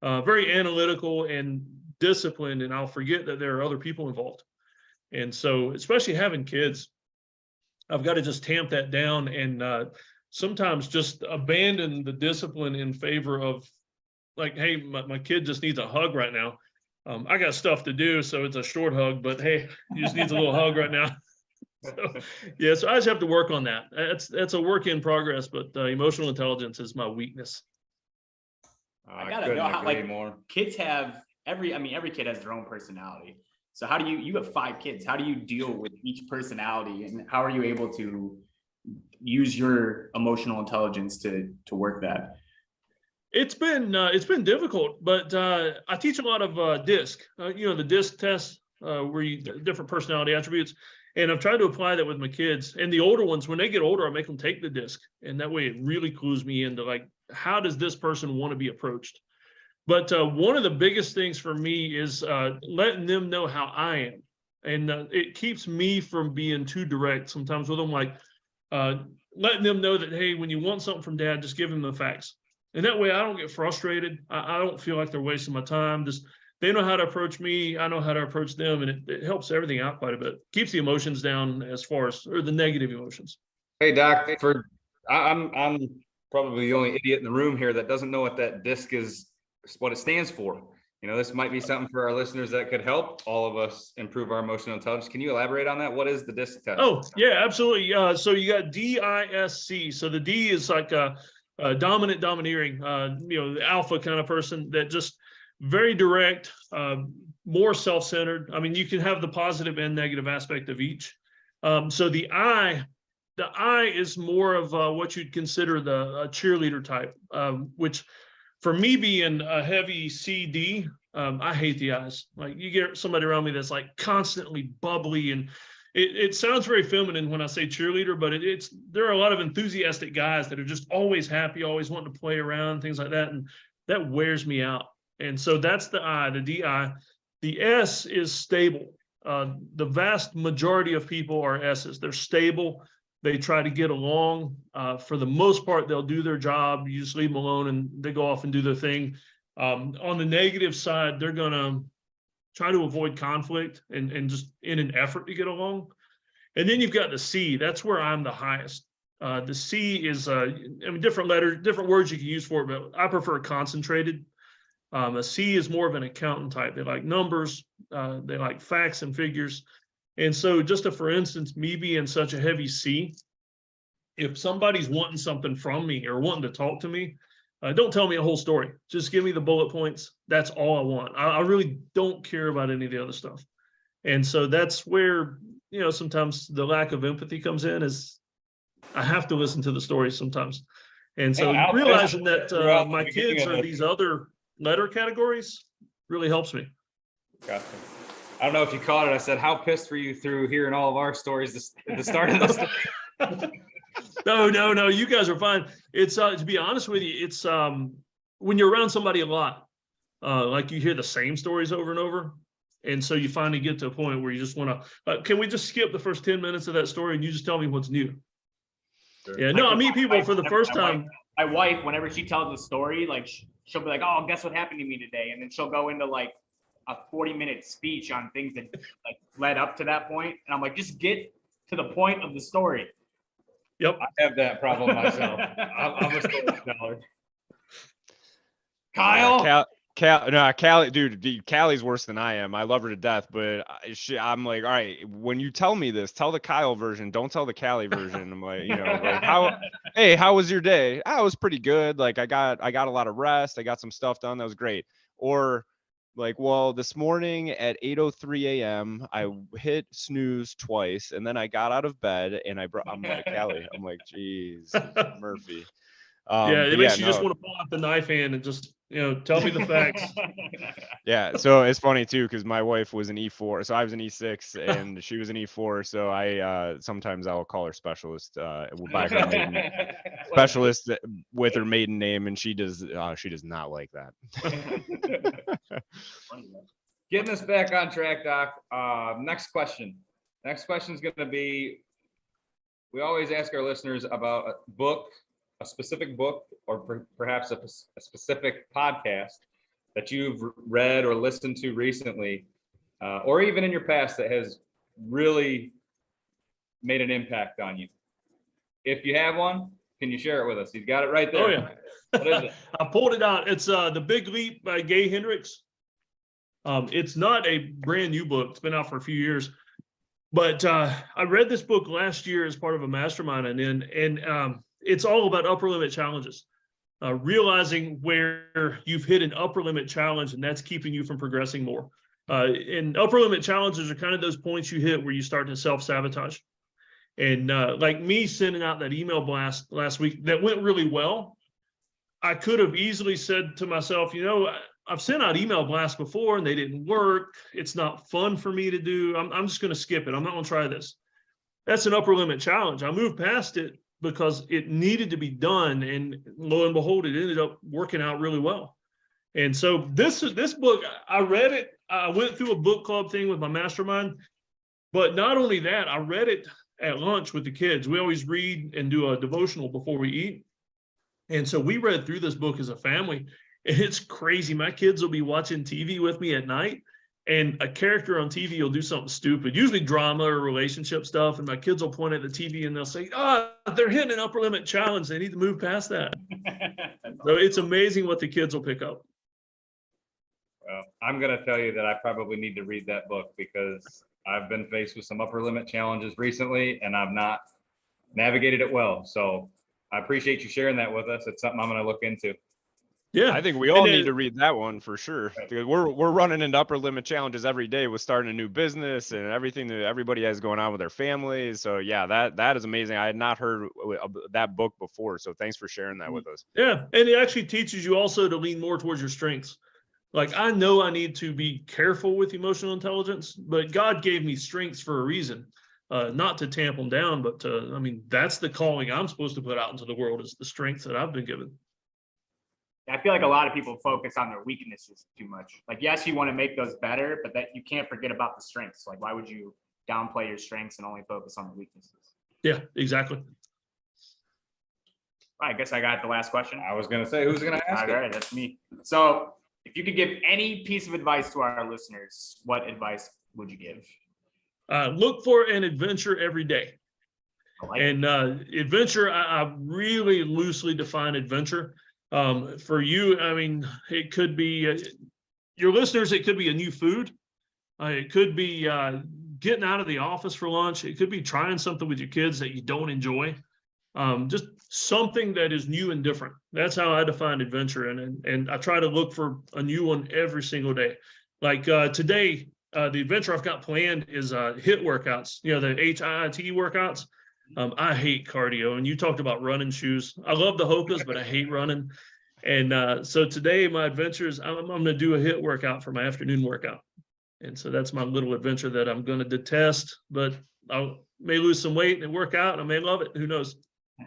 Very analytical and disciplined, and I'll forget that there are other people involved. And so, especially having kids, I've got to just tamp that down and sometimes just abandon the discipline in favor of like, hey, my kid just needs a hug right now. I got stuff to do, so it's a short hug, but hey, he just needs a little hug right now. So I just have to work on that. That's a work in progress, but emotional intelligence is my weakness. I gotta know how, like, more kids have every kid has their own personality. So how do you have 5 kids? How do you deal with each personality, and how are you able to use your emotional intelligence to work that? It's been difficult, but I teach a lot of DISC, the DISC test, where you different personality attributes. And I've tried to apply that with my kids. And the older ones, when they get older, I make them take the DISC. And that way it really clues me into like, how does this person want to be approached? But one of the biggest things for me is letting them know how I am. And it keeps me from being too direct sometimes with them, like letting them know that, hey, when you want something from dad, just give him the facts. And that way I don't get frustrated. I don't feel like they're wasting my time. Just they know how to approach me. I know how to approach them, and it helps everything out quite a bit. Keeps the emotions down as far as, or the negative emotions. Hey, Doc, I'm probably the only idiot in the room here that doesn't know what that DISC is, what it stands for. You know, this might be something for our listeners that could help all of us improve our emotional intelligence. Can you elaborate on that? What is the DISC test? Oh, yeah, absolutely. So you got DISC. So the D is like a dominant, domineering, the alpha kind of person that just very direct, more self-centered. I mean, you can have the positive and negative aspect of each. So the I is more of what you'd consider the cheerleader type, which for me being a heavy CD, I hate the I's. Like you get somebody around me that's like constantly bubbly, and it sounds very feminine when I say cheerleader, but there are a lot of enthusiastic guys that are just always happy, always wanting to play around, things like that, and that wears me out. And so that's the I, the DI. The S is stable. The vast majority of people are S's. They're stable. They try to get along. For the most part, they'll do their job. You just leave them alone and they go off and do their thing. On the negative side, they're going to try to avoid conflict and just in an effort to get along. And then you've got the C. That's where I'm the highest. The C is, different letters, different words you can use for it, but I prefer concentrated. A C is more of an accountant type. They like numbers. They like facts and figures. And so just for instance, me being such a heavy C, if somebody's wanting something from me or wanting to talk to me, don't tell me a whole story. Just give me the bullet points. That's all I want. I really don't care about any of the other stuff. And so that's where, sometimes the lack of empathy comes in, is I have to listen to the stories sometimes. And so realizing that my kids are these other letter categories really helps me. Gotcha. I don't know if you caught it. I said, how pissed were you through hearing all of our stories at the start of this? No. You guys are fine. It's to be honest with you, it's when you're around somebody a lot, like you hear the same stories over and over. And so you finally get to a point where you just want to, can we just skip the first 10 minutes of that story and you just tell me what's new? Sure. Yeah, no, I meet people for the first time. My wife, whenever she tells the story, like she'll be like, oh, guess what happened to me today? And then she'll go into like a 40-minute speech on things that like led up to that point. And I'm like, just get to the point of the story. Yep. I have that problem myself. I'm a storyteller. Kyle? Callie, dude, Callie's worse than I am. I love her to death, but I'm like, all right, when you tell me this, tell the Kyle version. Don't tell the Callie version. I'm like, how was your day? Oh, it was pretty good. Like I got a lot of rest. I got some stuff done. That was great. Or like, well, this morning at 8:03 a.m., I hit snooze twice, and then I got out of bed, and I'm like, Callie, I'm like, geez, Murphy. It makes you just want to pull out the knife hand and just, tell me the facts. Yeah, so it's funny too, because my wife was an E4, so I was an E6, and she was an E4. So I sometimes I'll call her specialist by her maiden specialist with her maiden name, and she does not like that. Getting us back on track, Doc. Next question. Next question is going to be, we always ask our listeners about a specific book, or perhaps a specific podcast that you've read or listened to recently, or even in your past, that has really made an impact on you. If you have one, can you share it with us? You've got it right there. Oh, yeah. What is it? I pulled it out. It's The Big Leap by Gay Hendricks. It's not a brand new book. It's been out for a few years. But I read this book last year as part of a mastermind and it's all about upper limit challenges. Realizing where you've hit an upper limit challenge and that's keeping you from progressing more. And upper limit challenges are kind of those points you hit where you start to self-sabotage. And like me sending out that email blast last week that went really well, I could have easily said to myself, I've sent out email blasts before and they didn't work. It's not fun for me to do. I'm just going to skip it. I'm not going to try this. That's an upper limit challenge. I moved past it because it needed to be done. And lo and behold, it ended up working out really well. And so this book, I read it. I went through a book club thing with my mastermind. But not only that, I read it at lunch with the kids. We always read and do a devotional before we eat. And so we read through this book as a family. And it's crazy. My kids will be watching TV with me at night, and a character on TV will do something stupid, usually drama or relationship stuff. And my kids will point at the TV and they'll say, "Oh, they're hitting an upper limit challenge. They need to move past that." So it's amazing what the kids will pick up. Well, I'm gonna tell you that I probably need to read that book because I've been faced with some upper limit challenges recently and I've not navigated it well. So I appreciate you sharing that with us. It's something I'm gonna look into. Yeah. I think we all need to read that one for sure. Because we're running into upper limit challenges every day with starting a new business and everything that everybody has going on with their families. So yeah, that is amazing. I had not heard that book before. So thanks for sharing that with us. Yeah. And it actually teaches you also to lean more towards your strengths. Like, I know I need to be careful with emotional intelligence, but God gave me strengths for a reason, not to tamp them down, but that's the calling I'm supposed to put out into the world, is the strengths that I've been given. I feel like a lot of people focus on their weaknesses too much. Like, yes, you want to make those better, but that you can't forget about the strengths. Like, why would you downplay your strengths and only focus on the weaknesses? Yeah, exactly. I guess I got the last question. I was gonna say, who's gonna ask All right, that's me. So if you could give any piece of advice to our listeners, what advice would you give? Look for an adventure every day. And adventure, I really loosely define adventure. For you, it could be your listeners. It could be a new food. It could be getting out of the office for lunch. It could be trying something with your kids that you don't enjoy. Just something that is new and different. That's how I define adventure. And I try to look for a new one every single day. Like today, the adventure I've got planned is HIIT workouts. The HIIT workouts. I hate cardio, and you talked about running shoes. I love the Hokas, but I hate running. And so today, my adventure is I'm going to do a HIIT workout for my afternoon workout. And so that's my little adventure that I'm going to detest, but I may lose some weight and work out, and I may love it. Who knows?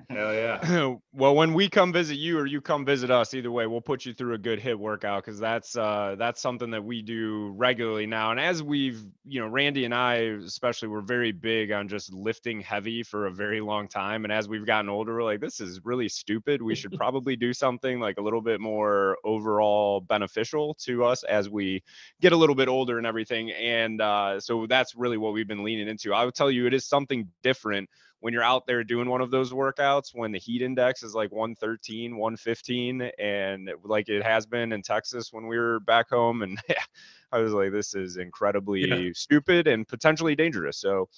Hell yeah. Well, when we come visit you or you come visit us, either way, we'll put you through a good HIIT workout, because that's something that we do regularly now. And as we've, Randy and I especially, we're very big on just lifting heavy for a very long time. And as we've gotten older, we're like, this is really stupid. We should probably do something like a little bit more overall beneficial to us as we get a little bit older and everything. And so that's really what we've been leaning into. I would tell you, it is something different when you're out there doing one of those workouts, when the heat index is like 113, 115, and like it has been in Texas when we were back home. And I was like, this is incredibly stupid and potentially dangerous. So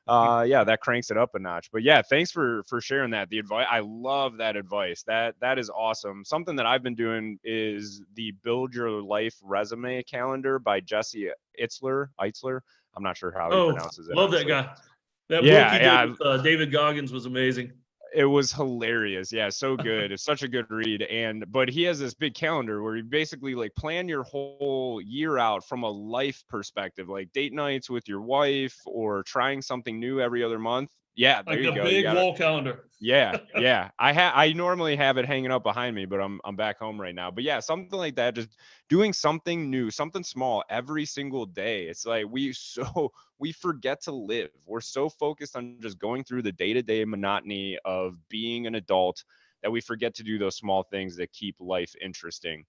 that cranks it up a notch. But yeah, thanks for sharing that. The advice, I love that advice. That is awesome. Something that I've been doing is the Build Your Life Resume Calendar by Jesse Itzler. I'm not sure how he pronounces it. Love honestly. that guy. That book he did with David Goggins was amazing. It was hilarious. Yeah, so good. It's such a good read. But he has this big calendar where you basically like plan your whole year out from a life perspective, like date nights with your wife or trying something new every other month. Yeah, there you go. Like a big wall calendar. Yeah. I normally have it hanging up behind me, but I'm back home right now. But yeah, something like that, just doing something new, something small every single day. It's like we forget to live. We're so focused on just going through the day-to-day monotony of being an adult that we forget to do those small things that keep life interesting.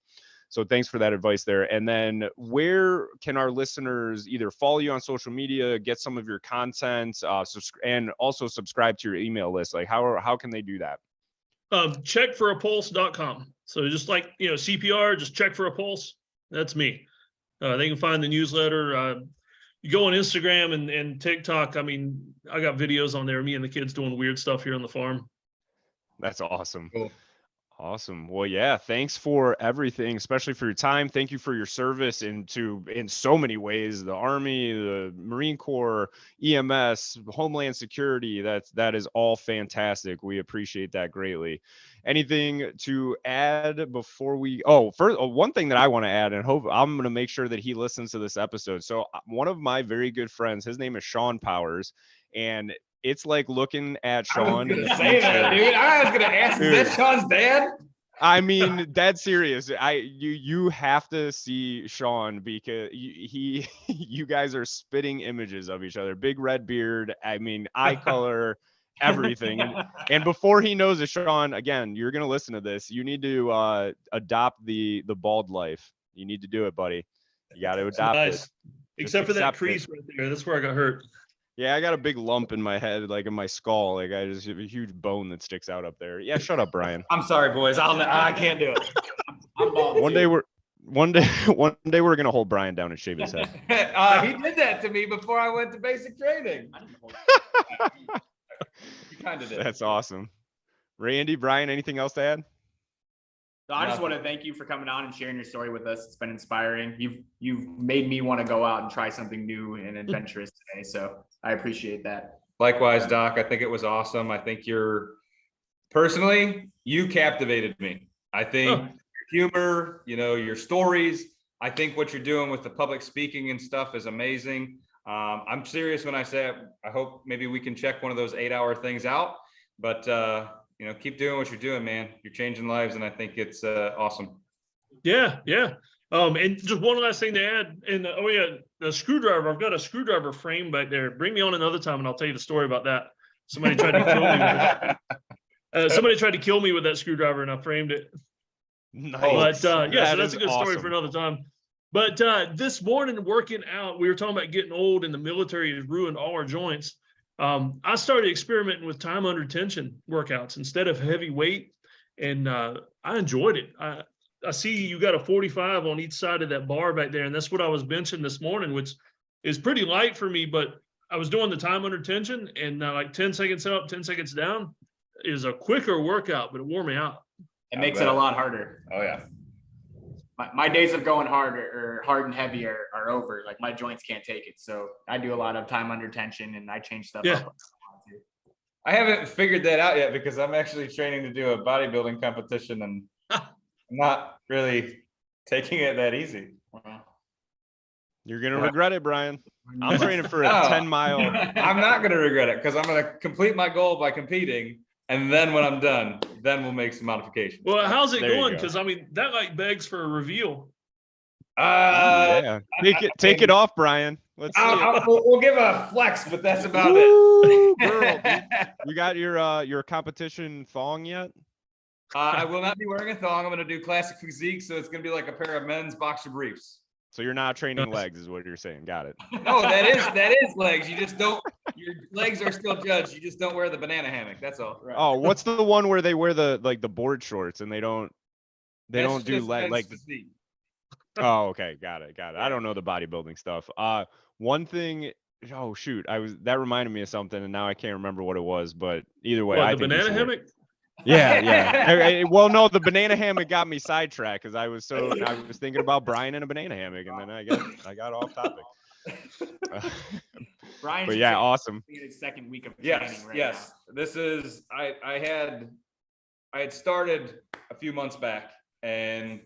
So thanks for that advice there. And then where can our listeners either follow you on social media, get some of your content, and also subscribe to your email list? Like how can they do that? Checkforapulse.com. So just like, CPR, just check for a pulse. That's me. They can find the newsletter. You go on Instagram and TikTok. I got videos on there, me and the kids doing weird stuff here on the farm. That's awesome. Cool. Awesome. Well, yeah, thanks for everything, especially for your time. Thank you for your service in so many ways, the Army, the Marine Corps, EMS, Homeland Security. That is all fantastic. We appreciate that greatly. Anything to add before we first, one thing that I want to add, and hope I'm going to make sure that he listens to this episode. So one of my very good friends, his name is Sean Powers, and it's like looking at Sean. I was gonna say that, dude. I was gonna ask, is that Sean's dad? I mean, dead serious. You have to see Sean, because you guys are spitting images of each other. Big red beard. Eye color. everything. And before he knows it, Sean, again, you're going to listen to this. You need to adopt the bald life. You need to do it, buddy. You got to adopt Nice. it. Except for that accept it. crease right there. That's where I got hurt. Yeah, I got a big lump in my head, like in my skull. Like I just have a huge bone that sticks out up there. Yeah, shut up, Brian. I'm sorry, boys. I can't do it. I'm bald. One day we're gonna hold Brian down and shave his head. He did that to me before I went to basic training. He kind of did. That's awesome. Randy, Brian, anything else to add? So I just want to thank you for coming on and sharing your story with us. It's been inspiring. You've made me want to go out and try something new and adventurous today. So I appreciate that. Likewise, Doc. I think it was awesome. I think you captivated me. I think your humor, your stories. I think what you're doing with the public speaking and stuff is amazing. I'm serious when I say I hope maybe we can check one of those 8-hour things out. But keep doing what you're doing, man. You're changing lives, and I think it's awesome. Yeah. And just one last thing to add. And the screwdriver. I've got a screwdriver frame back there. Bring me on another time, and I'll tell you the story about that. Somebody tried to kill me. Somebody tried to kill me with that screwdriver, and I framed it. Nice. But so that's a good story awesome. for another time. But this morning, working out, we were talking about getting old, and the military has ruined all our joints. I started experimenting with time under tension workouts instead of heavy weight, and I enjoyed it. I see you got a 45 on each side of that bar back there, and that's what I was benching this morning, which is pretty light for me, but I was doing the time under tension, and like 10 seconds up, 10 seconds down is a quicker workout, but it wore me out. It makes it a lot harder. Oh yeah. My days of going hard or hard and heavy are over. Like my joints can't take it. So I do a lot of time under tension, and I change stuff up. I haven't figured that out yet because I'm actually training to do a bodybuilding competition, and I'm not really taking it that easy. You're gonna regret it, Brian. I'm training for a 10-mile. I'm not gonna regret it because I'm gonna complete my goal by competing, and then when I'm done, then we'll make some modifications. Well, how's it There you going? go. Because that like begs for a reveal. Yeah. Take it off, Brian. Let's see it. We'll give a flex, but that's about Woo, it. girl. You got your competition thong yet? I will not be wearing a thong. I'm going to do classic physique, so it's going to be like a pair of men's boxer briefs. So you're not training legs, is what you're saying. Got it. No, that is legs. You just don't. Your legs are still judged. You just don't wear the banana hammock. That's all. Right. Oh, what's the one where they wear the board shorts and they don't That's do just leg men's like? physique. Oh, okay, got it. I don't know the bodybuilding stuff. One thing. Oh shoot, that reminded me of something, and now I can't remember what it was. But either way, What, I the think you banana should. hammock? Yeah. Well, no, the banana hammock got me sidetracked because I was thinking about Brian in a banana hammock, and then I got off topic. Brian, But yeah, awesome. in his second week of training Yes, right yes. This is I had started a few months back and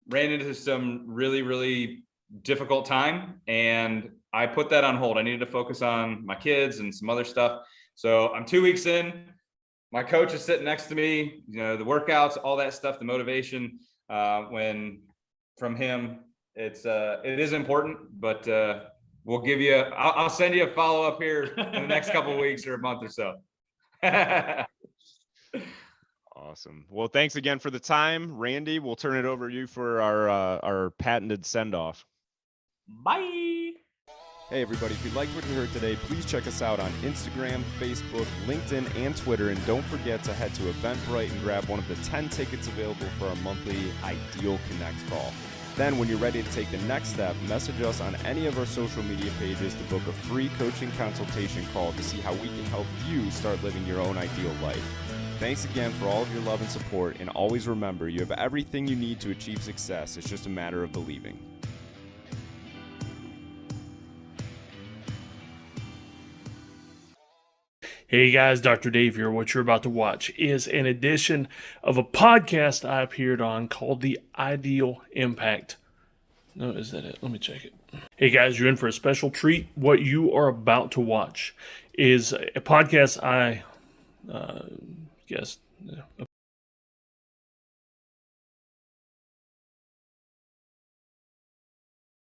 ran into some really, really difficult time, and I put that on hold. I needed to focus on my kids and some other stuff. So I'm 2 weeks in. My coach is sitting next to me, the workouts, all that stuff, the motivation, when from him, it is important, but we'll give you, I'll send you a follow-up here in the next couple of weeks or a month or so. Awesome. Well, thanks again for the time, Randy. We'll turn it over to you for our patented send-off. Bye. Hey everybody, if you liked what you heard today, please check us out on Instagram, Facebook, LinkedIn, and Twitter. And don't forget to head to Eventbrite and grab one of the 10 tickets available for our monthly Ideal Connect call. Then when you're ready to take the next step, message us on any of our social media pages to book a free coaching consultation call to see how we can help you start living your own ideal life. Thanks again for all of your love and support, and always remember, you have everything you need to achieve success. It's just a matter of believing. Hey guys, Dr. Dave here. What you're about to watch is an edition of a podcast I appeared on called The Ideal Impact. No, is that it? Let me check it. Hey guys, you're in for a special treat. What you are about to watch is a podcast I